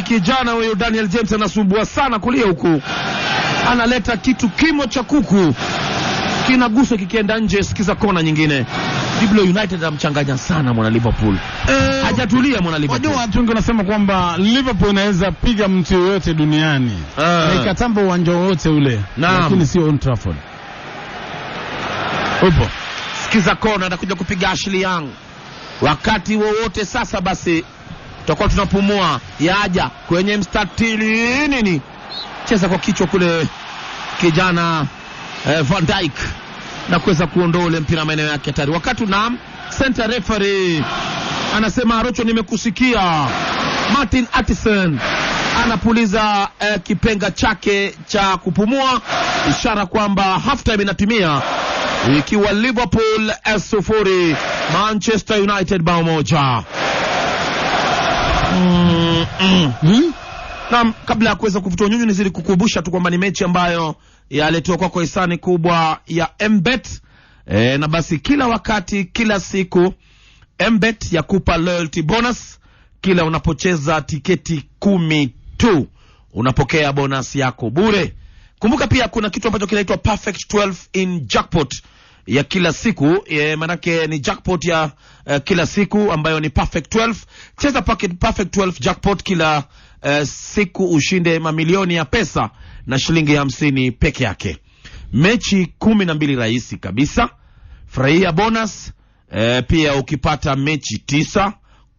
Kijana huyo Daniel James anasumbua sana kulia huko. Analeta kitu kimo cha kuku. Kinagusa kikienda nje, sikiza kona nyingine. Diblo United amchanganya sana mwana Liverpool. Hajatulia mwana Liverpool. Wajua watu wengi wanasema kwamba Liverpool inaweza piga mtu yote duniani. Ikatamba uwanja wote ule. Lakini sio Old Trafford. Upo. Sikiza kona atakuja kupiga Ashley Young. Wakati wowote sasa basi tutakuwa tunapumua. Yaja kwenye mstatili nini? Cheza kwa kichwa kule kijana Van Dijk na kuweza kuondoa ule mpira maeneo yake hatari. Wakati center referee anasema Rocho nimekusikia. Martin Atkinson anapuliza kipenga chake cha kupumua, ishara kwamba half time inatimia. Ikiwa Liverpool 0 Manchester United bao 1. Na kabla ya kuweza kufutua nyunyu nizidi kukumbusha tu kwamba ni mechi ambayo yaletwa kwako hisani kubwa ya Mbet. Na basi kila wakati kila siku Mbet yakupa loyalty bonus. Kila unapocheza tiketi 10 tu unapokea bonus yako bure. Kumbuka pia kuna kitu ambacho kinaitwa Perfect 12 in jackpot ya kila siku. Manake ni jackpot ya kila siku ambayo ni Perfect 12. Cheza Perfect 12 jackpot kila siku ushinde mamilioni ya pesa na shilingi 50 peke yake. Mechi 12 rahisi kabisa. Furahia bonus. Pia ukipata mechi 9,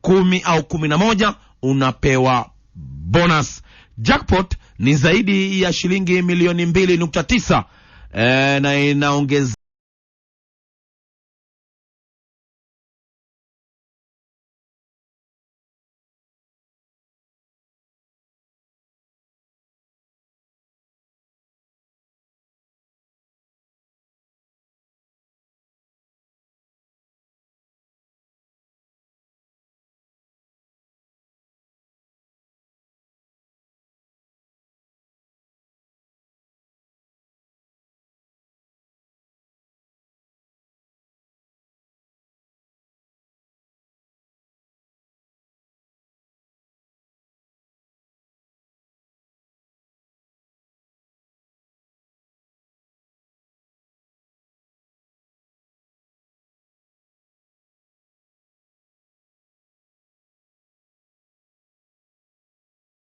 10 au 11 unapewa bonus. Jackpot ni zaidi ya shilingi milioni 2.9 na inaongeza